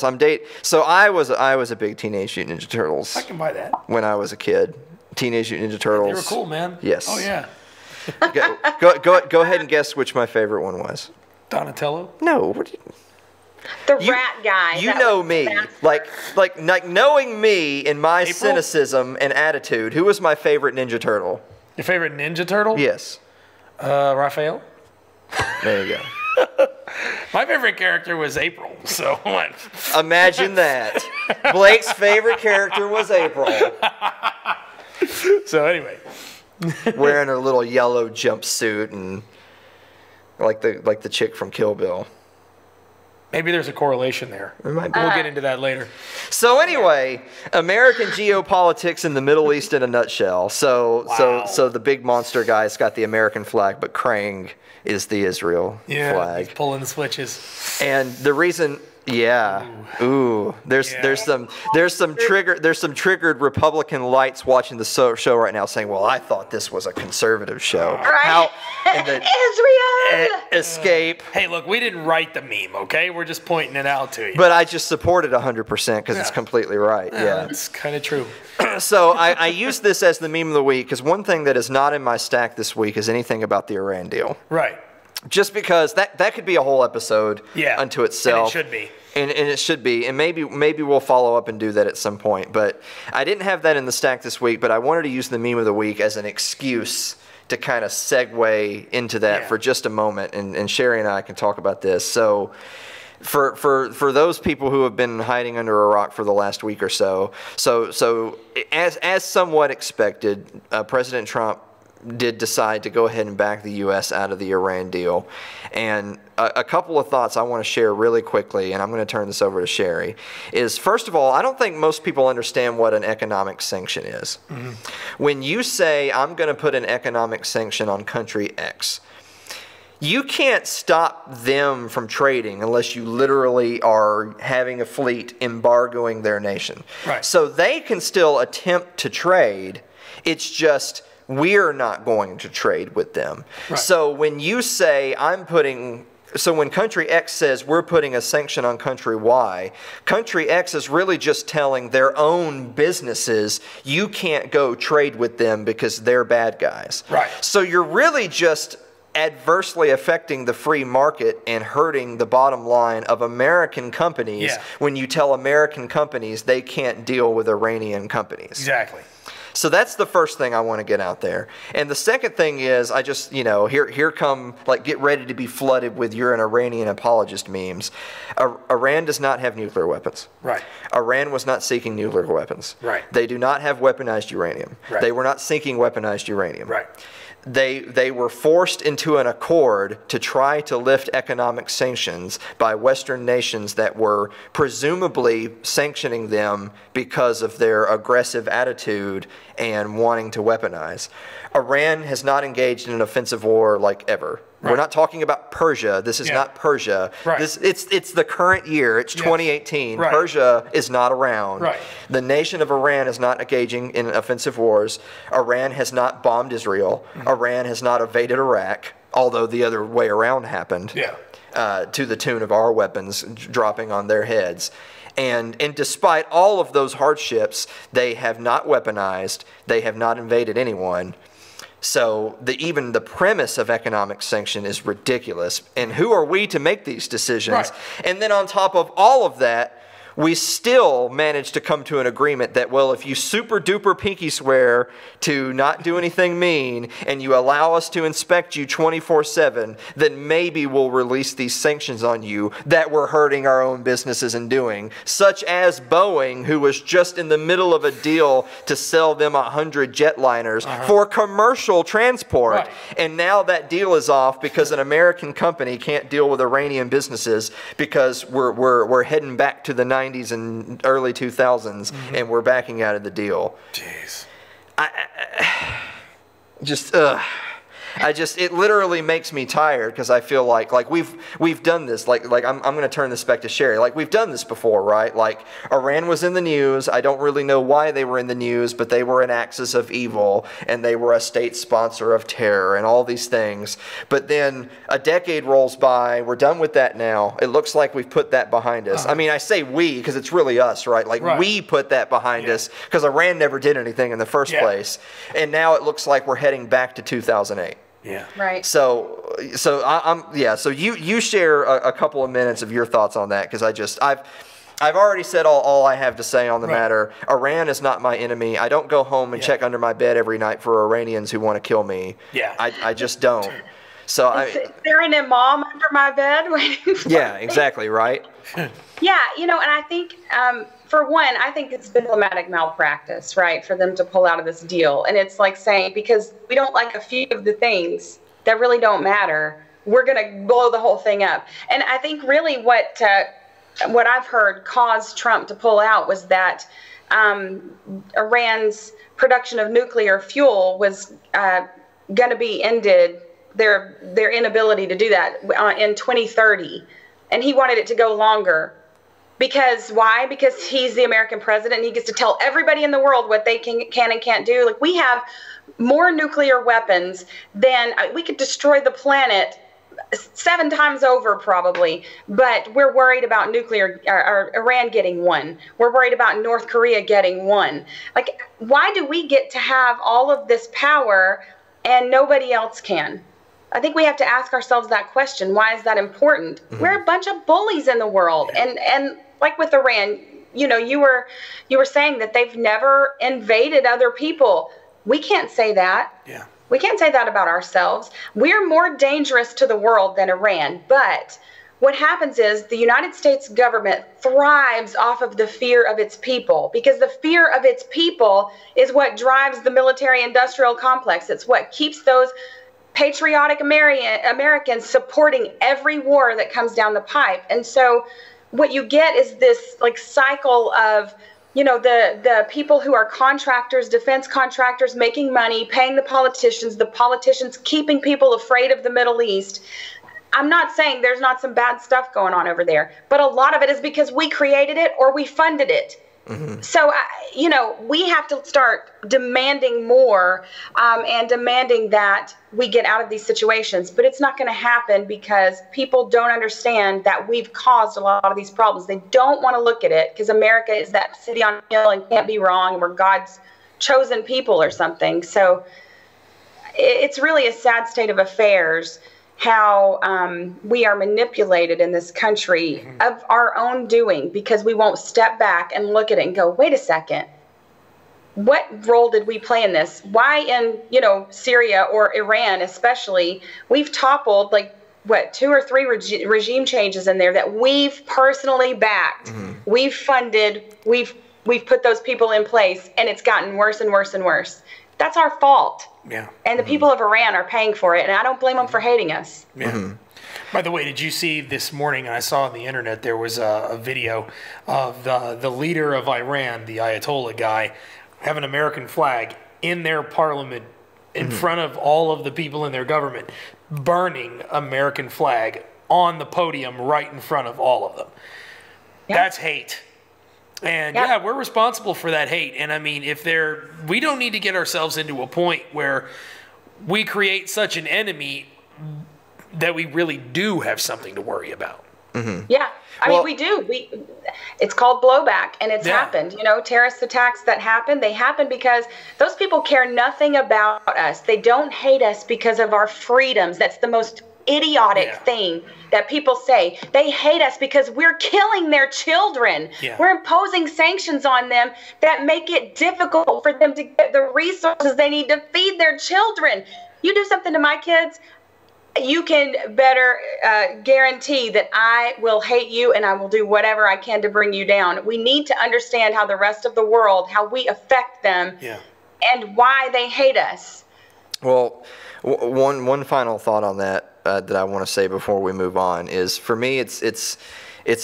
So I was a big Teenage Mutant Ninja Turtles. I can buy that. When I was a kid, Teenage Mutant Ninja Turtles. They were cool, man. Yes. Oh yeah. Go ahead and guess which my favorite one was. Donatello? No. The rat guy. You know me. Like knowing me and my cynicism and attitude, who was my favorite Ninja Turtle? Your favorite Ninja Turtle? Yes. Raphael? There you go. My favorite character was April, so what? Imagine that. Blake's favorite character was April. So anyway. Wearing her little yellow jumpsuit and like the chick from Kill Bill. Maybe there's a correlation there. We'll get into that later. So anyway, American geopolitics in the Middle East in a nutshell. So the big monster guy's got the American flag, but Krang is the Israel flag. He's pulling the switches. And the reason, there's some triggered Republican lights watching the show right now saying, well, I thought this was a conservative show. Right. Israel! Escape. Hey, look, we didn't write the meme, okay? We're just pointing it out to you. But I just support it 100% because it's completely right. Yeah, it's kind of true. So I use this as the meme of the week because one thing that is not in my stack this week is anything about the Iran deal. Right. Just because that could be a whole episode unto itself. And it should be. And it should be. And maybe we'll follow up and do that at some point. But I didn't have that in the stack this week, but I wanted to use the meme of the week as an excuse to kind of segue into that for just a moment. And Sherry and I can talk about this. So for those people who have been hiding under a rock for the last week or so as somewhat expected, President Trump did decide to go ahead and back the U.S. out of the Iran deal. And a couple of thoughts I want to share really quickly, and I'm going to turn this over to Sherry, is first of all, I don't think most people understand what an economic sanction is. Mm-hmm. When you say, I'm going to put an economic sanction on country X, you can't stop them from trading unless you literally are having a fleet embargoing their nation. Right. So they can still attempt to trade. It's just we're not going to trade with them. Right. So when you say so when country X says we're putting a sanction on country Y, country X is really just telling their own businesses you can't go trade with them because they're bad guys. Right. So you're really just adversely affecting the free market and hurting the bottom line of American companies when you tell American companies they can't deal with Iranian companies. Exactly. So that's the first thing I want to get out there. And the second thing is, I just, here come, get ready to be flooded with you're an Iranian apologist memes. Iran does not have nuclear weapons. Right. Iran was not seeking nuclear weapons. Right. They do not have weaponized uranium. Right. They were not seeking weaponized uranium. Right. They were forced into an accord to try to lift economic sanctions by Western nations that were presumably sanctioning them because of their aggressive attitude and wanting to weaponize. Iran has not engaged in an offensive war ever. Right. We're not talking about Persia. This is not Persia. Right. It's the current year. It's 2018. Right. Persia is not around. Right. The nation of Iran is not engaging in offensive wars. Iran has not bombed Israel. Mm-hmm. Iran has not invaded Iraq, although the other way around happened. To the tune of our weapons dropping on their heads. And despite all of those hardships, they have not weaponized. They have not invaded anyone. So even the premise of economic sanction is ridiculous. And who are we to make these decisions? Right. And then on top of all of that, we still managed to come to an agreement that, well, if you super duper pinky swear to not do anything mean and you allow us to inspect you 24/7, then maybe we'll release these sanctions on you that we're hurting our own businesses and doing, such as Boeing, who was just in the middle of a deal to sell them 100 jetliners for commercial transport. Right. And now that deal is off because an American company can't deal with Iranian businesses because we're heading back to the 90s and early 2000s, and we're backing out of the deal. Jeez. It literally makes me tired because I feel like we've done this. I'm going to turn this back to Sherry. We've done this before, right? Iran was in the news. I don't really know why they were in the news, but they were an axis of evil and they were a state sponsor of terror and all these things. But then a decade rolls by. We're done with that now. It looks like we've put that behind us. I mean, I say we because it's really us, right? Right. We put that behind us because Iran never did anything in the first place. And now it looks like we're heading back to 2008. Yeah. Right. So you share a couple of minutes of your thoughts on that because I've already said all I have to say on the matter. Iran is not my enemy. I don't go home and check under my bed every night for Iranians who want to kill me. Yeah. I just don't. So Is there an imam under my bed waiting for me? Exactly, right? Yeah, and I think, for one, I think it's diplomatic malpractice, right, for them to pull out of this deal. And it's like saying, because we don't like a few of the things that really don't matter, we're going to blow the whole thing up. And I think really what I've heard caused Trump to pull out was that Iran's production of nuclear fuel was going to be ended, their inability to do that in 2030. And he wanted it to go longer. Because why? Because he's the American president and he gets to tell everybody in the world what they can and can't do. We have more nuclear weapons than we could destroy the planet 7 times over probably, but we're worried about Iran getting one. We're worried about North Korea getting one. Why do we get to have all of this power and nobody else can? I think we have to ask ourselves that question. Why is that important? We're a bunch of bullies in the world. And like with Iran, you were saying that they've never invaded other people. We can't say that. Yeah. We can't say that about ourselves. We're more dangerous to the world than Iran. But what happens is the United States government thrives off of the fear of its people, because the fear of its people is what drives the military-industrial complex. It's what keeps those patriotic Americans supporting every war that comes down the pipe. And so what you get is this cycle of, the people who are contractors, defense contractors, making money, paying the politicians keeping people afraid of the Middle East. I'm not saying there's not some bad stuff going on over there, but a lot of it is because we created it or we funded it. So, we have to start demanding more and demanding that we get out of these situations. But it's not going to happen because people don't understand that we've caused a lot of these problems. They don't want to look at it because America is that city on a hill and can't be wrong, and we're God's chosen people or something. So it's really a sad state of affairs how we are manipulated in this country of our own doing because we won't step back and look at it and go, wait a second, what role did we play in this? Why in, Syria or Iran especially, we've toppled 2 or 3 regime changes in there that we've personally backed. We've funded, we've put those people in place, and it's gotten worse and worse and worse. That's our fault. Yeah. And the people of Iran are paying for it, and I don't blame them for hating us. Yeah. By the way, did you see this morning, I saw on the internet, there was a video of the leader of Iran, the Ayatollah guy, have an American flag in their parliament in front of all of the people in their government, burning American flag on the podium right in front of all of them. Yeah. That's hate. And yeah, we're responsible for that hate. And I mean, we don't need to get ourselves into a point where we create such an enemy that we really do have something to worry about. Yeah. I mean, we do. It's called blowback, and it's happened. Terrorist attacks that happen, they happen because those people care nothing about us. They don't hate us because of our freedoms. That's the most idiotic thing that people say. They hate us because we're killing their children. We're imposing sanctions on them that make it difficult for them to get the resources they need to feed their children. You do something to my kids, you can better guarantee that I will hate you and I will do whatever I can to bring you down. We need to understand how the rest of the world, how we affect them, and why they hate us. Well, one final thought on that that I want to say before we move on is, for me, it's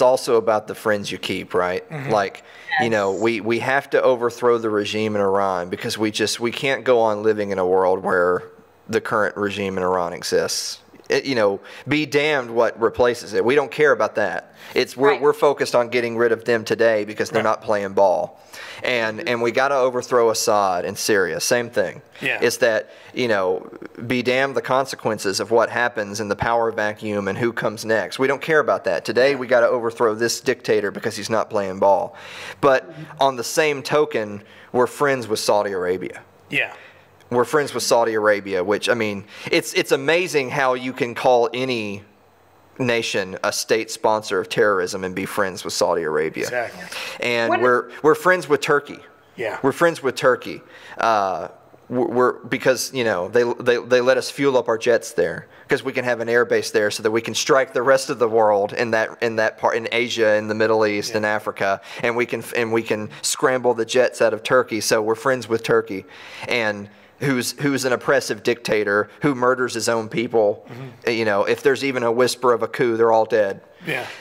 also about the friends you keep, right? We have to overthrow the regime in Iran because we can't go on living in a world where the current regime in Iran exists. Be damned what replaces it. We don't care about that. We're focused on getting rid of them today because they're not playing ball. And we got to overthrow Assad in Syria. Same thing. It's that, be damned the consequences of what happens in the power vacuum and who comes next. We don't care about that. Today we got to overthrow this dictator because he's not playing ball. But on the same token, we're friends with Saudi Arabia. We're friends with Saudi Arabia, which, I mean, it's amazing how you can call any nation a state sponsor of terrorism and be friends with Saudi Arabia. Exactly. And we're friends with Turkey. We're friends with Turkey. Because they let us fuel up our jets there because we can have an air base there so that we can strike the rest of the world in that part, in Asia, in the Middle East, in Africa, and we can scramble the jets out of Turkey. So we're friends with Turkey, and who's an oppressive dictator who murders his own people. If there's even a whisper of a coup, they're all dead.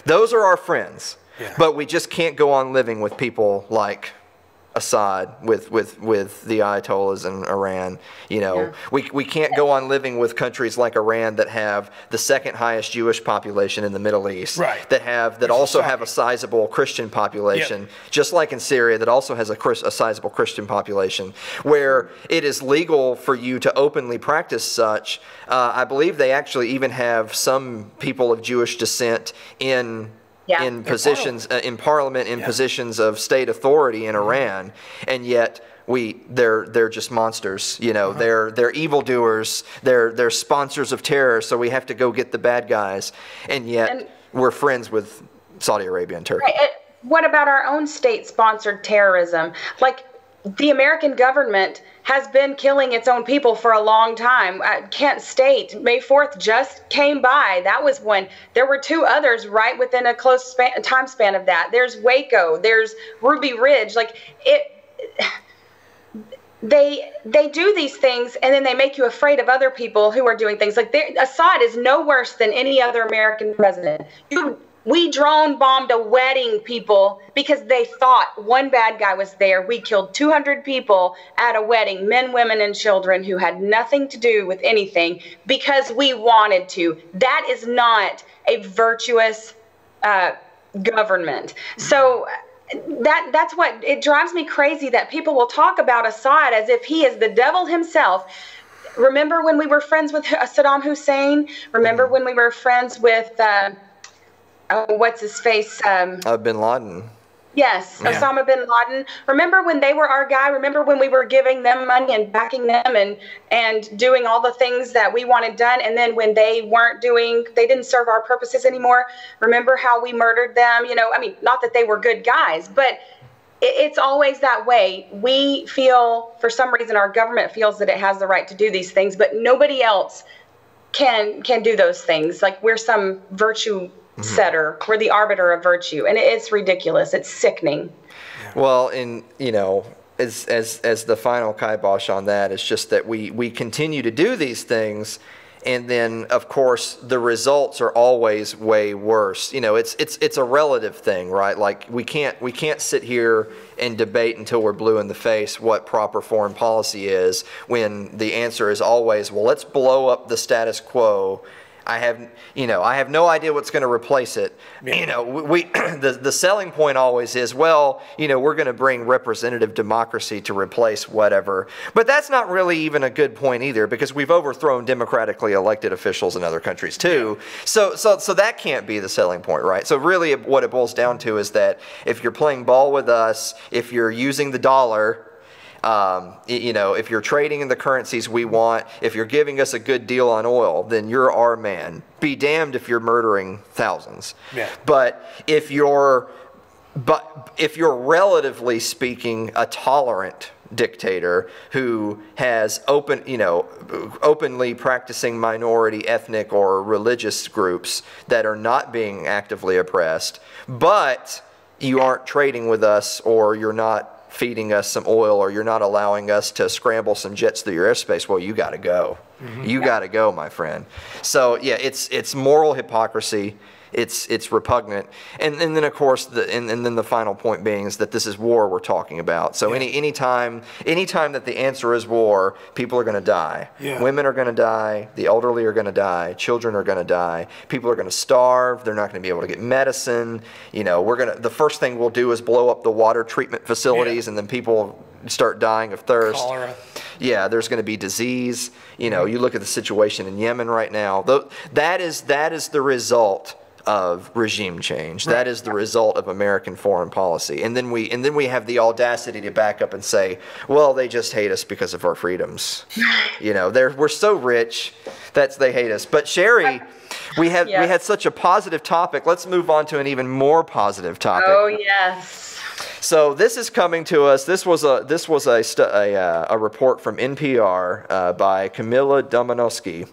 Those are our friends. But we just can't go on living with people like Assad, with the Ayatollahs in Iran. We can't go on living with countries like Iran that have the second highest Jewish population in the Middle East, that also have a sizable Christian population, just like in Syria, that also has a sizable Christian population, where it is legal for you to openly practice such. I believe they actually even have some people of Jewish descent in positions in parliament, in positions of state authority in Iran, and yet they're just monsters. They're evildoers. They're sponsors of terror. So we have to go get the bad guys, and yet we're friends with Saudi Arabia and Turkey. What about our own state-sponsored terrorism? Like, the American government has been killing its own people for a long time. Kent State, May 4th, just came by. That was when there were 2 others right within a close time span of that. There's Waco. There's Ruby Ridge. They do these things, and then they make you afraid of other people who are doing things. Assad is no worse than any other American president. We drone bombed a wedding, people, because they thought one bad guy was there. We killed 200 people at a wedding, men, women, and children who had nothing to do with anything because we wanted to. That is not a virtuous government. So that's what it drives me crazy, that people will talk about Assad as if he is the devil himself. Remember when we were friends with Saddam Hussein? Remember when we were friends with what's his face? Bin Laden. Yes, Yeah. Osama bin Laden. Remember when they were our guy? Remember when we were giving them money and backing them and doing all the things that we wanted done? And then when they didn't serve our purposes anymore. Remember how we murdered them? You know, I mean, not that they were good guys, but it's always that way. We feel, for some reason, our government feels that it has the right to do these things, but nobody else can do those things. Like we're some virtue setter. We're the arbiter of virtue, and it's ridiculous. It's sickening. Well, and you know, as the final kibosh on that is just that we continue to do these things, and then of course the results are always way worse. You know, it's a relative thing, right? Like we can't sit here and debate until we're blue in the face what proper foreign policy is, when the answer is always, well, let's blow up the status quo. I have no idea what's going to replace it. Yeah. You know, the selling point always is, well, you know, we're going to bring representative democracy to replace whatever. But that's not really even a good point either, because we've overthrown democratically elected officials in other countries too. So that can't be the selling point, right? So really what it boils down to is that if you're playing ball with us, if you're using the dollar, you know, if you're trading in the currencies we want, if you're giving us a good deal on oil, then you're our man. Be damned if you're murdering thousands. Yeah. But if you're relatively speaking a tolerant dictator who has openly practicing minority ethnic or religious groups that are not being actively oppressed, but you aren't trading with us, or you're not feeding us some oil, or you're not allowing us to scramble some jets through your airspace, well, you got to go. You got to go, my friend. So yeah, it's moral hypocrisy. It's repugnant, and then of course and then the final point being is that this is war we're talking about. So anytime that the answer is war, people are going to die. Yeah. Women are going to die. The elderly are going to die. Children are going to die. People are going to starve. They're not going to be able to get medicine. You know, the first thing we'll do is blow up the water treatment facilities, and then people start dying of thirst. Cholera. Yeah, there's going to be disease. You know, you look at the situation in Yemen right now. That is the result of regime change. Right. That is the result of American foreign policy. And then we have the audacity to back up and say, well, they just hate us because of our freedoms. You know, we're so rich that they hate us. But Sherry, we had such a positive topic. Let's move on to an even more positive topic. Oh yes. So this is coming to us. This was a report from NPR by Camilla Domanowski.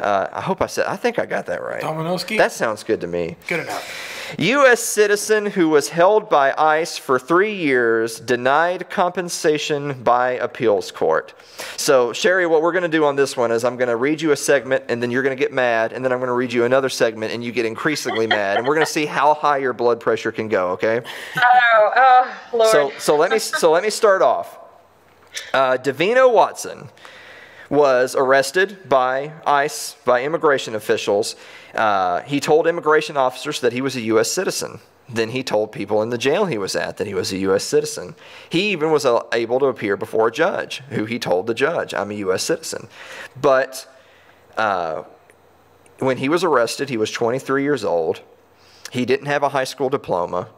I think I got that right. Domanowski? That sounds good to me. Good enough. U.S. citizen who was held by ICE for 3 years denied compensation by appeals court. So, Sherry, what we're going to do on this one is I'm going to read you a segment, and then you're going to get mad, and then I'm going to read you another segment, and you get increasingly mad, and we're going to see how high your blood pressure can go. Okay? Oh, Lord. So let me start off. Davina Watson was arrested by ICE, by immigration officials. He told immigration officers that he was a U.S. citizen. Then he told people in the jail he was at that he was a U.S. citizen. He even was able to appear before a judge, who he told the judge, I'm a U.S. citizen. But when he was arrested, he was 23 years old. He didn't have a high school diploma.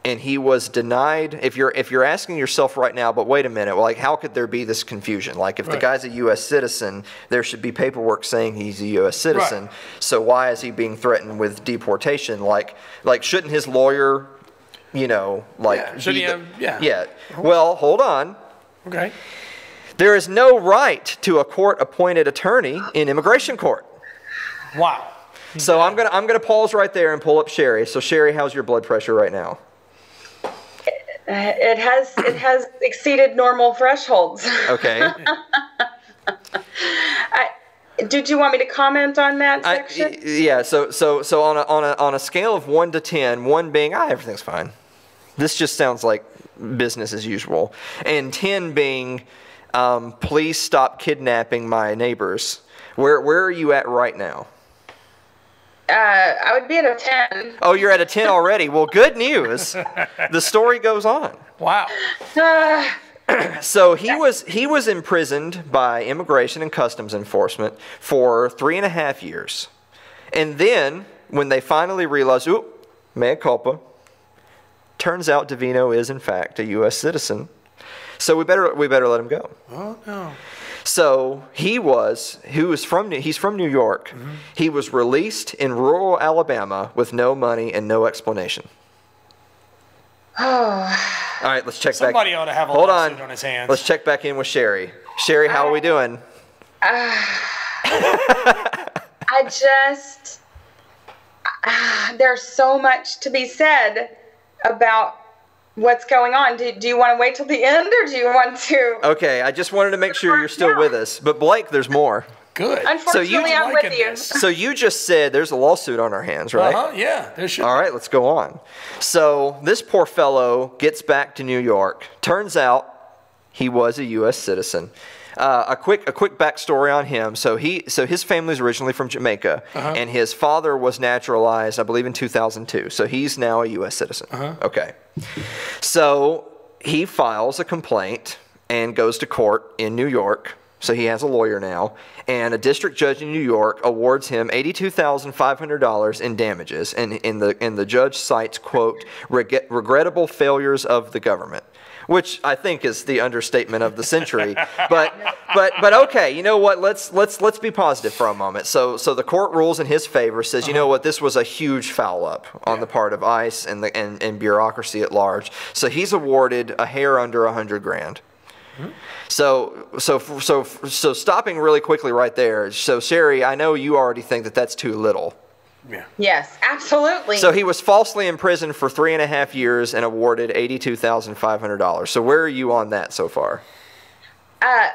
And he was denied. If you're asking yourself right now, but wait a minute, well, like, how could there be this confusion? Like, if the guy's a U.S. citizen, there should be paperwork saying he's a U.S. citizen. Right. So why is he being threatened with deportation? Like shouldn't his lawyer, Yeah. Well, hold on. Okay. There is no right to a court-appointed attorney in immigration court. Wow. So I'm gonna pause right there and pull up Sherry. So Sherry, how's your blood pressure right now? It has exceeded normal thresholds. Okay. Did you want me to comment on that section? Yeah. So on a scale of 1 to 10, 1 being everything's fine. This just sounds like business as usual, and 10 being please stop kidnapping my neighbors. Where are you at right now? I would be at a 10. Oh, you're at a 10 already. Well, good news. The story goes on. Wow. So he was imprisoned by Immigration and Customs Enforcement for 3.5 years. And then when they finally realized, mea culpa, turns out Davino is in fact a U.S. citizen. So we better let him go. Oh no. So he's from New York. Mm-hmm. He was released in rural Alabama with no money and no explanation. Oh. All right, let's check back. Somebody ought to have a lawsuit on his hands. Let's check back in with Sherry. Sherry, how are we doing? There's so much to be said about what's going on. Do you want to wait till the end, or do you want to? Okay, I just wanted to make sure you're still with us. But Blake, there's more. Good. Unfortunately, I'm with you. So you just said there's a lawsuit on our hands, right? Yeah, there should. All right, let's go on. So this poor fellow gets back to New York. Turns out he was a U.S. citizen. A quick backstory on him. So his family's originally from Jamaica, and his father was naturalized, I believe, in 2002. So he's now a U.S. citizen. Okay. So he files a complaint and goes to court in New York. So he has a lawyer now, and a district judge in New York awards him $82,500 in damages, and the judge cites, quote, regrettable failures of the government, which I think is the understatement of the century. But okay, you know what? Let's be positive for a moment. So the court rules in his favor, says, you know what? This was a huge foul up on the part of ICE and bureaucracy at large. So he's awarded a hair under $100,000. So stopping really quickly right there. So Sherry, I know you already think that that's too little. Yeah. Yes, absolutely. So he was falsely imprisoned for 3.5 years and awarded $82,500. So where are you on that so far? I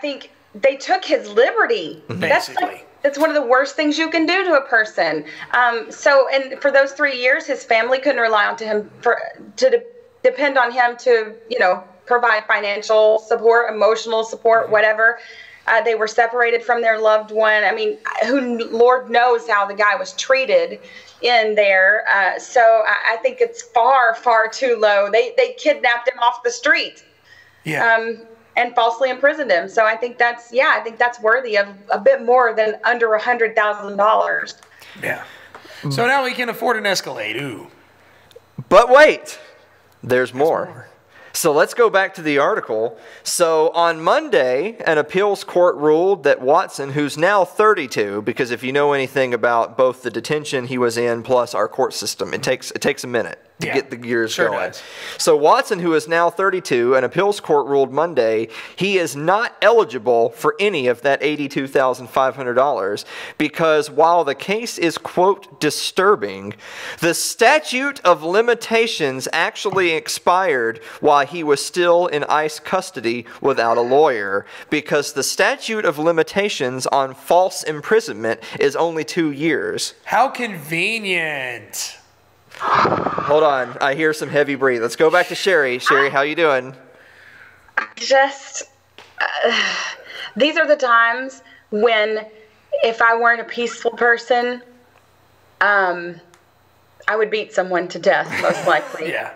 think they took his liberty. Basically. That's one of the worst things you can do to a person. And for those 3 years, his family couldn't rely on him to depend on him to, provide financial support, emotional support, whatever. They were separated from their loved one. I mean, Lord knows how the guy was treated in there. So I think it's far, far too low. They kidnapped him off the street. Yeah. And falsely imprisoned him. So I think that's worthy of a bit more than under $100,000. Yeah. So now he can afford an Escalade. Ooh. But wait, there's more. So let's go back to the article. So on Monday, an appeals court ruled that Watson, who's now 32, because if you know anything about both the detention he was in plus our court system, it takes a minute to get the gears going. Does. So Watson, who is now 32, an appeals court ruled Monday, he is not eligible for any of that $82,500 because while the case is, quote, disturbing, the statute of limitations actually expired while he was still in ICE custody without a lawyer because the statute of limitations on false imprisonment is only 2 years. How convenient. Hold on. I hear some heavy breathing. Let's go back to Sherry. Sherry, how you doing? These are the times when if I weren't a peaceful person, I would beat someone to death, most likely. Yeah.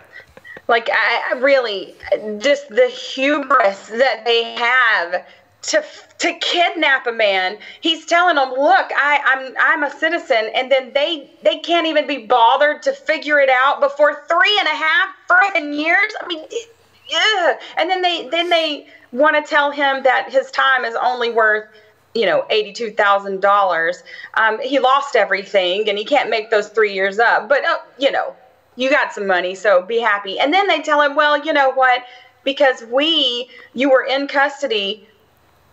Like, I really, just the hubris that they have to kidnap a man. He's telling them, look, I'm a citizen, and then they can't even be bothered to figure it out before 3.5 freaking years. I mean, yeah. And then they want to tell him that his time is only worth, $82,000. He lost everything, and he can't make those 3 years up. But you got some money, so be happy. And then they tell him, well, you know what? Because you were in custody.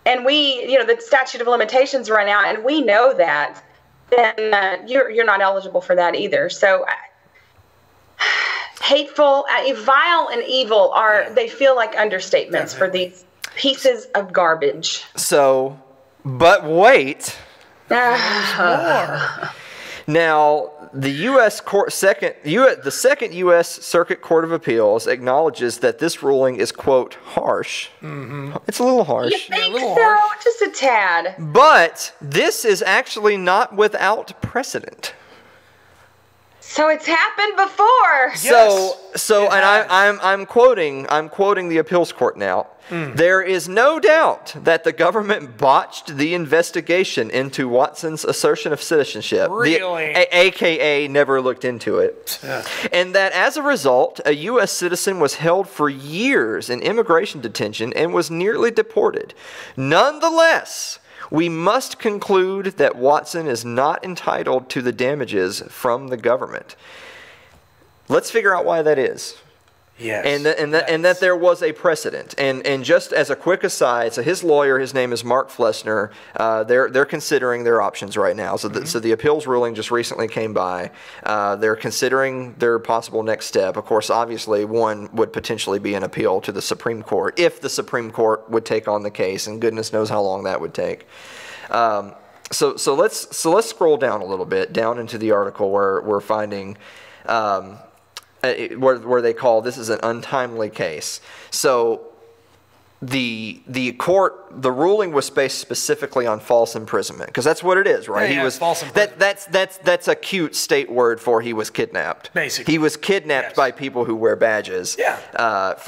And the statute of limitations run out, and we know that, then you're not eligible for that either. So hateful, vile, and evil they feel like understatements for these pieces of garbage. So But wait. There's more. Now, the the second U.S. Circuit Court of Appeals acknowledges that this ruling is, quote, harsh. Mm-hmm. It's a little harsh. You think a little so? harsh. Just a tad. But this is actually not without precedent. So it's happened before. So, and I'm quoting the appeals court now. There is no doubt that the government botched the investigation into Watson's assertion of citizenship. Really? AKA never looked into it. And that as a result, a U.S. citizen was held for years in immigration detention and was nearly deported. Nonetheless, we must conclude that Watson is not entitled to the damages from the government. Let's figure out why that is. Yes. And that there was a precedent. And just as a quick aside, so his lawyer, his name is Mark Flessner. They're considering their options right now. So the appeals ruling just recently came by. They're considering their possible next step. Of course, obviously, one would potentially be an appeal to the Supreme Court if the Supreme Court would take on the case, and goodness knows how long that would take. So let's scroll down a little bit down into the article where we're finding. Where they call this is an untimely case. So the ruling was based specifically on false imprisonment, because that's what it is, right? Yeah, false imprisonment. That's a cute state word for he was kidnapped. Basically, he was kidnapped by people who wear badges. For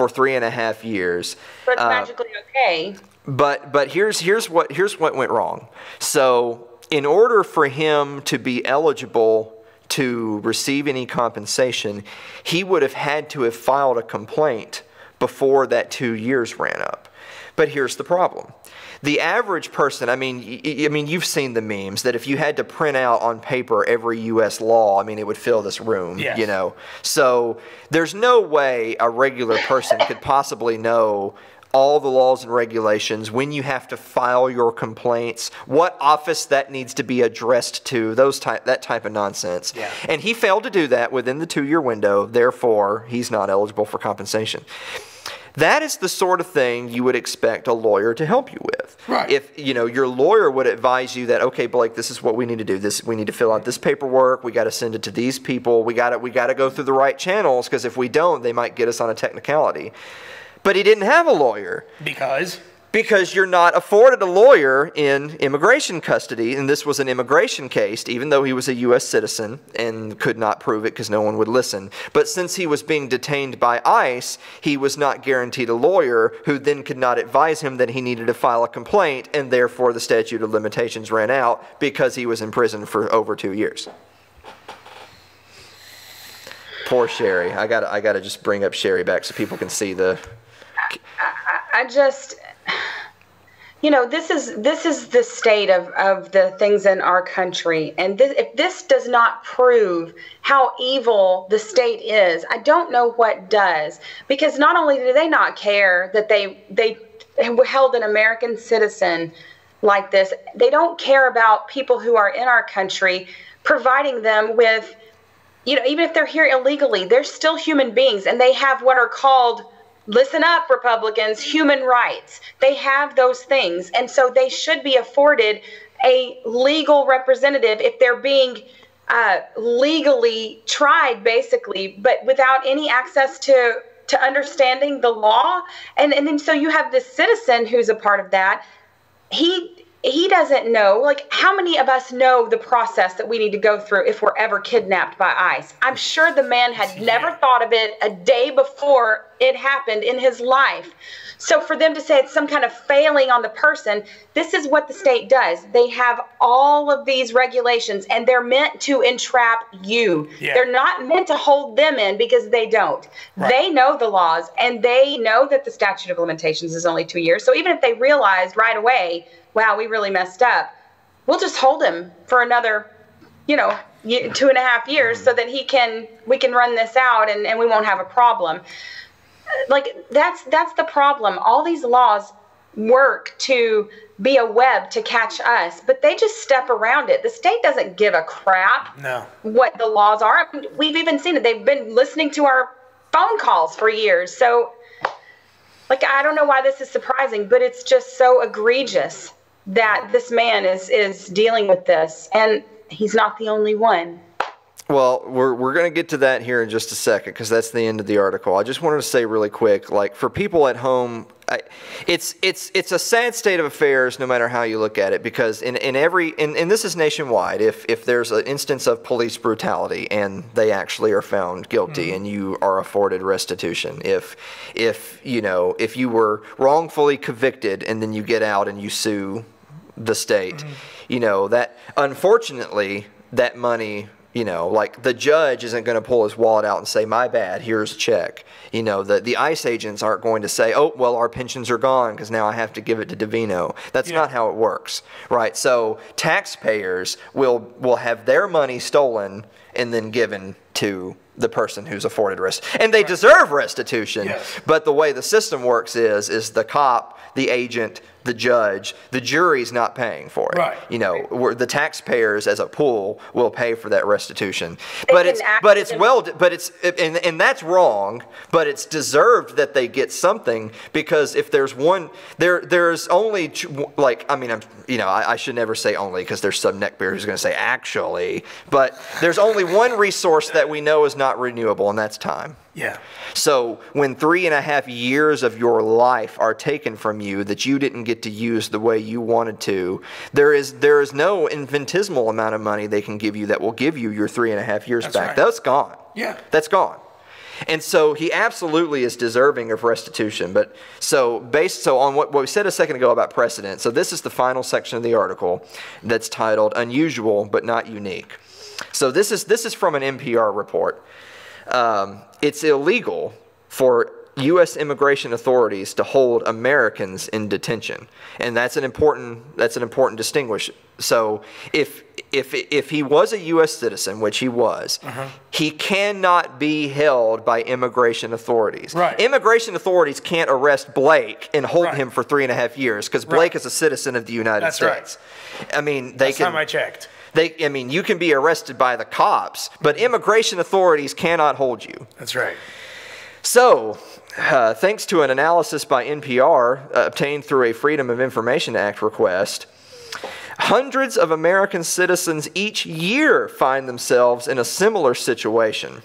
3.5 years. But it's magically okay. But here's what went wrong. So in order for him to be eligible to receive any compensation, he would have had to have filed a complaint before that 2 years ran up. But here's the problem. The average person, I mean, you've seen the memes that if you had to print out on paper every U.S. law, I mean, it would fill this room, you know. So there's no way a regular person could possibly know all the laws and regulations, when you have to file your complaints, what office that needs to be addressed to, that type of nonsense. Yeah. And he failed to do that within the 2-year window, therefore he's not eligible for compensation. That is the sort of thing you would expect a lawyer to help you with. Right. If your lawyer would advise you that, okay, Blake, this is what we need to do. We need to fill out this paperwork. We got to send it to these people. We got to go through the right channels, because if we don't, they might get us on a technicality. But he didn't have a lawyer. Because you're not afforded a lawyer in immigration custody, and this was an immigration case, even though he was a U.S. citizen and could not prove it because no one would listen. But since he was being detained by ICE, he was not guaranteed a lawyer who then could not advise him that he needed to file a complaint, and therefore the statute of limitations ran out because he was in prison for over 2 years. Poor Sherry. I gotta just bring up Sherry back so people can see the... I just, this is the state of the things in our country. And if this does not prove how evil the state is, I don't know what does. Because not only do they not care that they held an American citizen like this, they don't care about people who are in our country, providing them with, even if they're here illegally, they're still human beings, and they have what are called, listen up, Republicans, human rights. They have those things. And so they should be afforded a legal representative if they're being legally tried, basically, but without any access to understanding the law. And then so you have this citizen who's a part of that. He doesn't know, like, how many of us know the process that we need to go through if we're ever kidnapped by ICE? I'm sure the man had never thought of it a day before it happened in his life. So for them to say it's some kind of failing on the person, this is what the state does. They have all of these regulations, and they're meant to entrap you. Yeah. They're not meant to hold them in, because they don't. Right. They know the laws, and they know that the statute of limitations is only 2 years. So even if they realized right away, wow, we really messed up, we'll just hold him for another, 2.5 years so that we can run this out and we won't have a problem. Like, that's the problem. All these laws work to be a web to catch us, but they just step around it. The state doesn't give a crap what the laws are. We've even seen it. They've been listening to our phone calls for years. So, like, I don't know why this is surprising, but it's just so egregious. that this man is dealing with this, and he's not the only one. Well, we're going to get to that here in just a second, because that's the end of the article. I just wanted to say really quick, like, for people at home, it's a sad state of affairs no matter how you look at it, because in this is nationwide. If there's an instance of police brutality and they actually are found guilty and you are afforded restitution, if you were wrongfully convicted and then you get out and you sue the state, that unfortunately that money, like, the judge isn't going to pull his wallet out and say, my bad, here's a check. The ICE agents aren't going to say, oh, well, our pensions are gone because now I have to give it to Davino. That's not how it works, right? So taxpayers will have their money stolen and then given to the person who's afforded restitution. And they deserve restitution, but the way the system works is the cop, the agent, the judge, the jury's not paying for it. Right. The taxpayers as a pool will pay for that restitution. But it's that's wrong, but it's deserved that they get something, because if there's one, there's only, I should never say only, because there's some neckbeard who's going to say actually, but there's only one resource that we know is not renewable, and that's time. Yeah. So when 3.5 years of your life are taken from you that you didn't get to use the way you wanted to, there is no infinitesimal amount of money they can give you that will give you your 3.5 years back. Right. That's gone. Yeah. That's gone. And so he absolutely is deserving of restitution. But so on what we said a second ago about precedent, so this is the final section of the article that's titled "Unusual but Not Unique." So this is from an NPR report. It's illegal for U.S. immigration authorities to hold Americans in detention, and that's an important distinguish. So if he was a U.S. citizen, which he was, he cannot be held by immigration authorities. Right. Immigration authorities can't arrest Blake and hold him for 3.5 years, because Blake is a citizen of the United States. Right. I mean, Last time I checked. You can be arrested by the cops, but immigration authorities cannot hold you. That's right. So, thanks to an analysis by NPR obtained through a Freedom of Information Act request, hundreds of American citizens each year find themselves in a similar situation.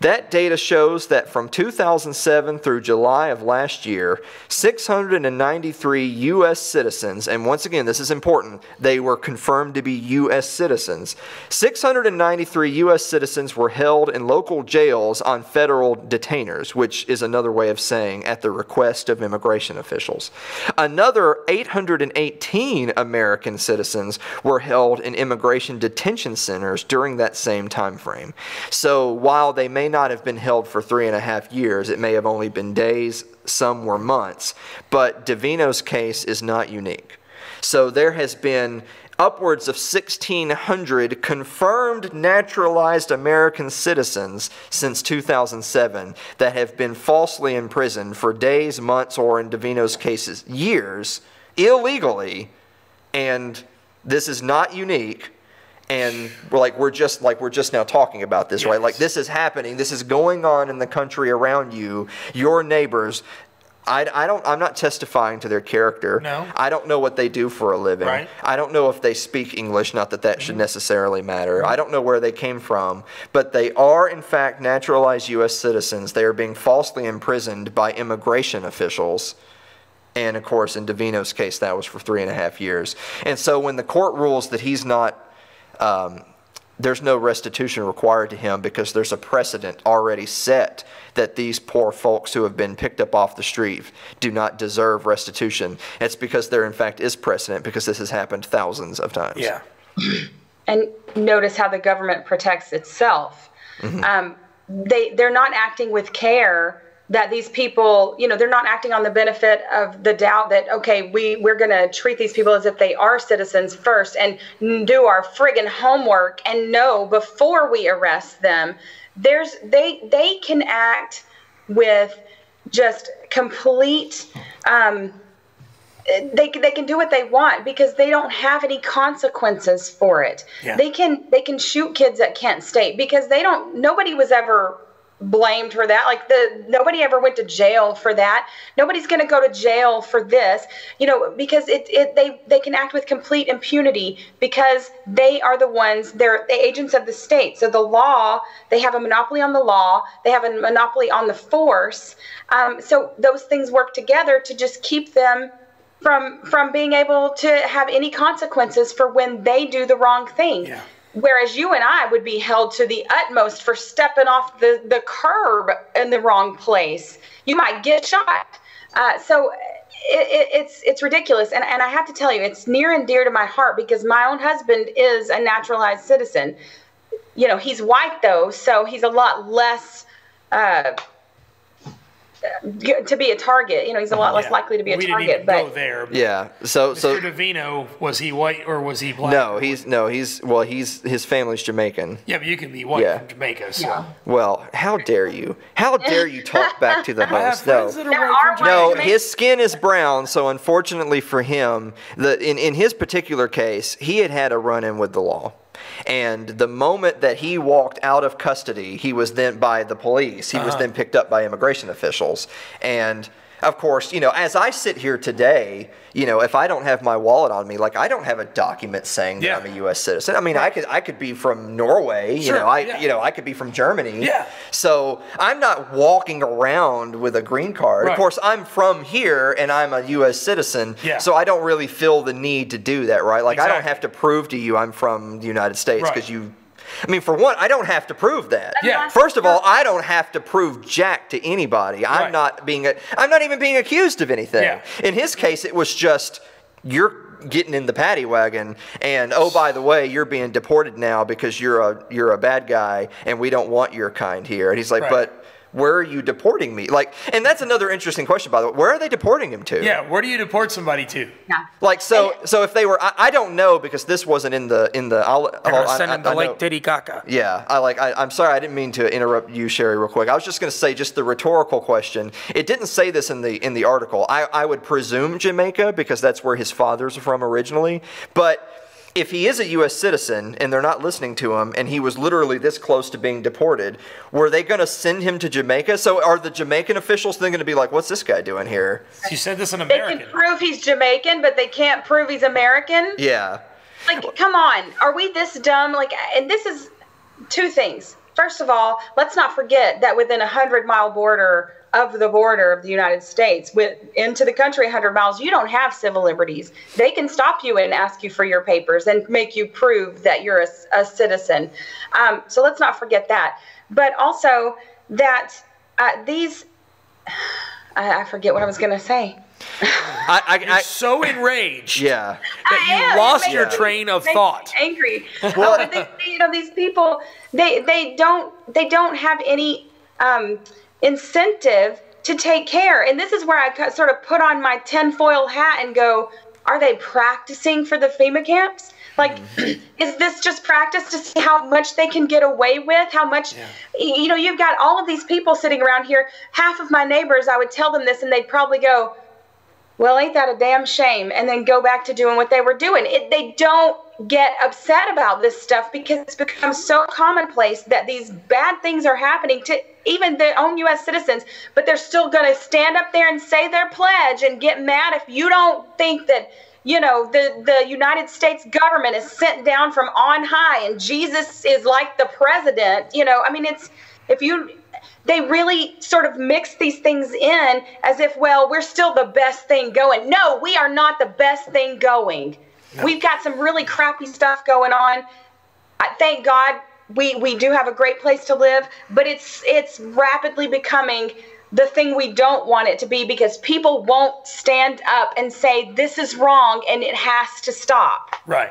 That data shows that from 2007 through July of last year, 693 U.S. citizens, and once again, this is important, they were confirmed to be U.S. citizens. 693 U.S. citizens were held in local jails on federal detainers, which is another way of saying at the request of immigration officials. Another 818 American citizens were held in immigration detention centers during that same time frame. So while they may not have been held for 3.5 years, it may have only been days, some were months, but Davino's case is not unique. So there has been upwards of 1,600 confirmed naturalized American citizens since 2007 that have been falsely imprisoned for days, months, or in Davino's cases, years, illegally, and this is not unique. And we're just now talking about this, right? Like, this is happening. This is going on in the country around you. Your neighbors. I'm not testifying to their character. No. I don't know what they do for a living. Right. I don't know if they speak English. Not that should necessarily matter. I don't know where they came from, but they are in fact naturalized U.S. citizens. They are being falsely imprisoned by immigration officials. And of course, in Davino's case, that was for 3.5 years. And so when the court rules that he's not, there's no restitution required to him because there's a precedent already set that these poor folks who have been picked up off the street do not deserve restitution. It's because there in fact is precedent, because this has happened thousands of times. Yeah. And notice how the government protects itself. They're not acting with care that these people, they're not acting on the benefit of the doubt that, okay, we're going to treat these people as if they are citizens first and do our friggin' homework and know before we arrest them. They can act with just complete, they can do what they want because they don't have any consequences for it. Yeah. They can shoot kids at Kent State because nobody was ever blamed for that. Like nobody ever went to jail for that. Nobody's going to go to jail for this, because they can act with complete impunity because they are the ones, they're the agents of the state. So the law, they have a monopoly on the law. They have a monopoly on the force. So those things work together to just keep them from being able to have any consequences for when they do the wrong thing. Yeah. Whereas you and I would be held to the utmost for stepping off the curb in the wrong place. You might get shot. So it's ridiculous. And I have to tell you, it's near and dear to my heart because my own husband is a naturalized citizen. He's white, though, so he's a lot less to be a target. He's a lot less likely to be a target. We didn't go there. Yeah. So Mr. Davino, was he white or was he black? No, he's his family's Jamaican. Yeah, but you can be white from Jamaica. So. Yeah. Well, how dare you? How dare you talk back to the I have host? friends No. that are white from No, Jamaica. his skin is brown, so unfortunately for him, in his particular case, he had a run-in with the law. And the moment that he walked out of custody, he was then by the police. He was then picked up by immigration officials. And of course, as I sit here today, if I don't have my wallet on me, like I don't have a document saying that I'm a U.S. citizen. I mean, I could be from Norway, I could be from Germany. Yeah. So I'm not walking around with a green card. Right. Of course, I'm from here and I'm a U.S. citizen. Yeah. So I don't really feel the need to do that, right? Like I don't Exactly. have to prove to you I'm from the United States because for one, I don't have to prove that. Yeah. First of all, I don't have to prove jack to anybody. I'm not even being accused of anything. Yeah. In his case, it was just you're getting in the paddy wagon, and oh, by the way, you're being deported now because you're a bad guy, and we don't want your kind here. And he's like, but where are you deporting me? And that's another interesting question, by the way. Where are they deporting him to? Yeah, where do you deport somebody to? Yeah. So if they were, I don't know because this wasn't in the. Send him to Lake Titicaca. Yeah, I'm sorry, I didn't mean to interrupt you, Sherry, real quick. I was just going to say just the rhetorical question. It didn't say this in the article. I would presume Jamaica because that's where his father's from originally, but. If he is a U.S. citizen and they're not listening to him and he was literally this close to being deported, were they going to send him to Jamaica? So are the Jamaican officials then going to be like, what's this guy doing here? You said this in They American. can prove he's Jamaican, but they can't prove he's American. Yeah. Come on. Are we this dumb? And this is two things. First of all, let's not forget that within 100-mile border of the United States, into the country 100 miles, you don't have civil liberties. They can stop you and ask you for your papers and make you prove that you're a citizen. So let's not forget that. But also that I forget what I was going to say. You're so enraged Yeah. that you lost your train of thought. Angry. But these people, they don't have any incentive to take care. And this is where I sort of put on my tinfoil hat and go, are they practicing for the FEMA camps? Is this just practice to see how much they can get away with? How much, you've got all of these people sitting around here. Half of my neighbors, I would tell them this and they'd probably go, well, ain't that a damn shame? And then go back to doing what they were doing. They don't get upset about this stuff because it's become so commonplace that these bad things are happening to even their own U.S. citizens, but they're still going to stand up there and say their pledge and get mad if you don't think that, the United States government is sent down from on high and Jesus is like the president. They really sort of mix these things in as if, well, we're still the best thing going. No, we are not the best thing going. No. We've got some really crappy stuff going on. Thank God we do have a great place to live, but it's rapidly becoming the thing we don't want it to be because people won't stand up and say this is wrong and it has to stop. Right.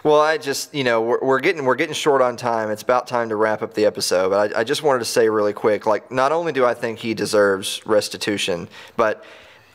Well, I just, we're getting short on time. It's about time to wrap up the episode. But I just wanted to say really quick, not only do I think he deserves restitution, but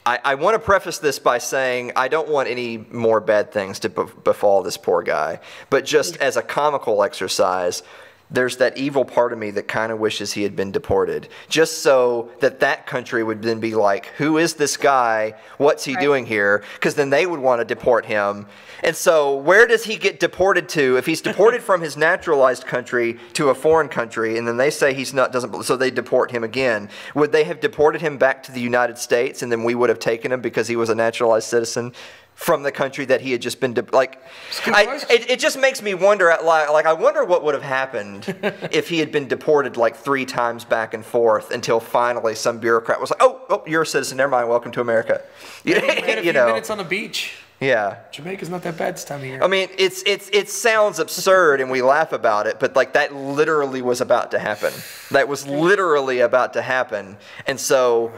I want to preface this by saying I don't want any more bad things to befall this poor guy. But just as a comical exercise, there's that evil part of me that kind of wishes he had been deported, just so that country would then be like, who is this guy? What's he doing here? Because then they would want to deport him. And so where does he get deported to? If he's deported from his naturalized country to a foreign country, and then they say he's not, doesn't, so they deport him again, would they have deported him back to the United States, and then we would have taken him because he was a naturalized citizen from the country that he had just been, it just makes me wonder, I wonder what would have happened if he had been deported like 3 times back and forth until finally some bureaucrat was like, oh, you're a citizen, never mind, welcome to America. You had a few minutes on the beach. Yeah. Jamaica's not that bad this time of year. I mean, it sounds absurd and we laugh about it, but like that literally was about to happen. That was literally about to happen. And so,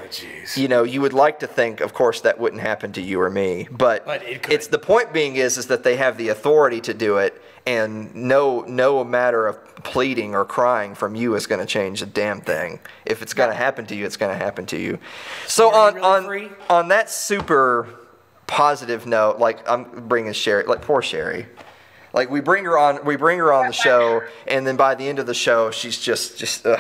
you would like to think, of course, that wouldn't happen to you or me, but it's the point being is that they have the authority to do it, and no matter of pleading or crying from you is going to change a damn thing. If it's going to happen to you, it's going to happen to you. So on that super positive note, like I'm bringing Sherry, like poor Sherry, like we bring her on the show, and then by the end of the show, she's just ugh.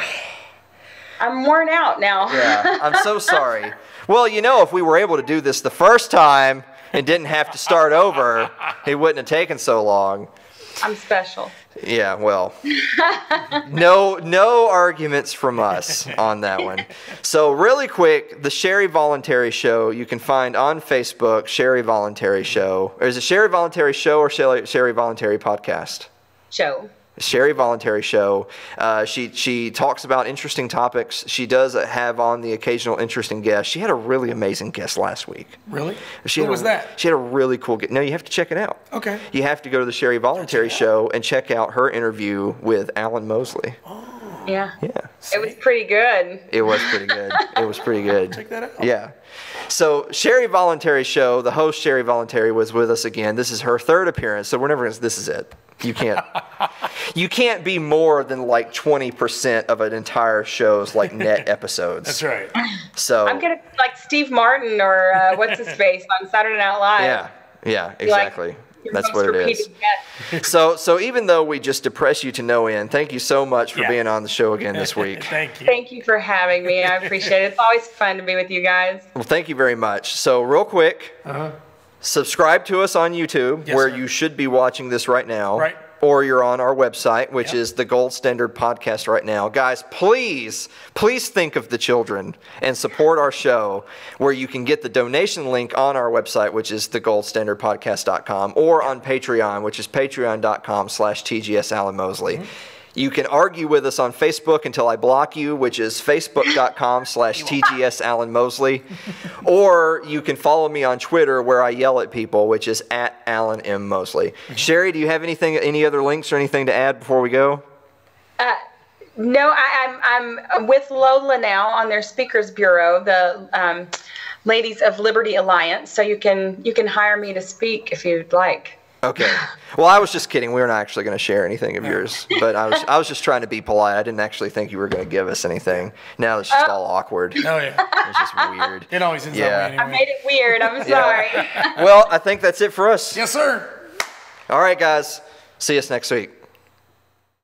I'm worn out now. Yeah, I'm so sorry. Well, if we were able to do this the first time and didn't have to start over, it wouldn't have taken so long. I'm special. Yeah, well, no arguments from us on that one. So really quick, the Sherry Voluntary Show, you can find on Facebook, Sherry Voluntary Show. Or is it Sherry Voluntary Show or Sherry Voluntary Podcast? Show. Sherry Voluntary Show. She talks about interesting topics. She does have on the occasional interesting guest. She had a really amazing guest last week. Really? Who was that? She had a really cool guest. No, you have to check it out. Okay. You have to go to the Sherry Voluntary Show and check out her interview with Alan Mosley. Oh. Yeah. Yeah. It was pretty good. It was pretty good. It was pretty good. Check that out. Yeah. So Sherry Voluntary Show, the host Sherry Voluntary was with us again. This is her 3rd appearance, so we're never going to, this is it. You can't be more than like 20% of an entire show's like net episodes. That's right. So I'm gonna be like Steve Martin or what's his face on Saturday Night Live. Yeah, exactly. Like, that's what it is. So even though we just depress you to no end, thank you so much for being on the show again this week. Thank you. Thank you for having me. I appreciate it. It's always fun to be with you guys. Well, thank you very much. So real quick, subscribe to us on YouTube, where you should be watching this right now. Right. Or you're on our website, which is the Gold Standard Podcast right now. Guys, please think of the children and support our show, where you can get the donation link on our website, which is thegoldstandardpodcast.com, or on Patreon, which is patreon.com/TGS Alan Mosley. You can argue with us on Facebook until I block you, which is facebook.com/TGS Alan Mosley. Or you can follow me on Twitter, where I yell at people, which is @Alan M. Mosley. Sherry, do you have any other links or anything to add before we go? No, I'm with Lola now on their Speakers Bureau, the Ladies of Liberty Alliance. So you can hire me to speak if you'd like. Okay. Well, I was just kidding. We were not actually going to share anything of yours, but I was just trying to be polite. I didn't actually think you were going to give us anything. Now it's just all awkward. Oh yeah. It's just weird. It always ends that way anyway. I made it weird. I'm sorry. Well, I think that's it for us. Yes, sir. All right, guys. See us next week.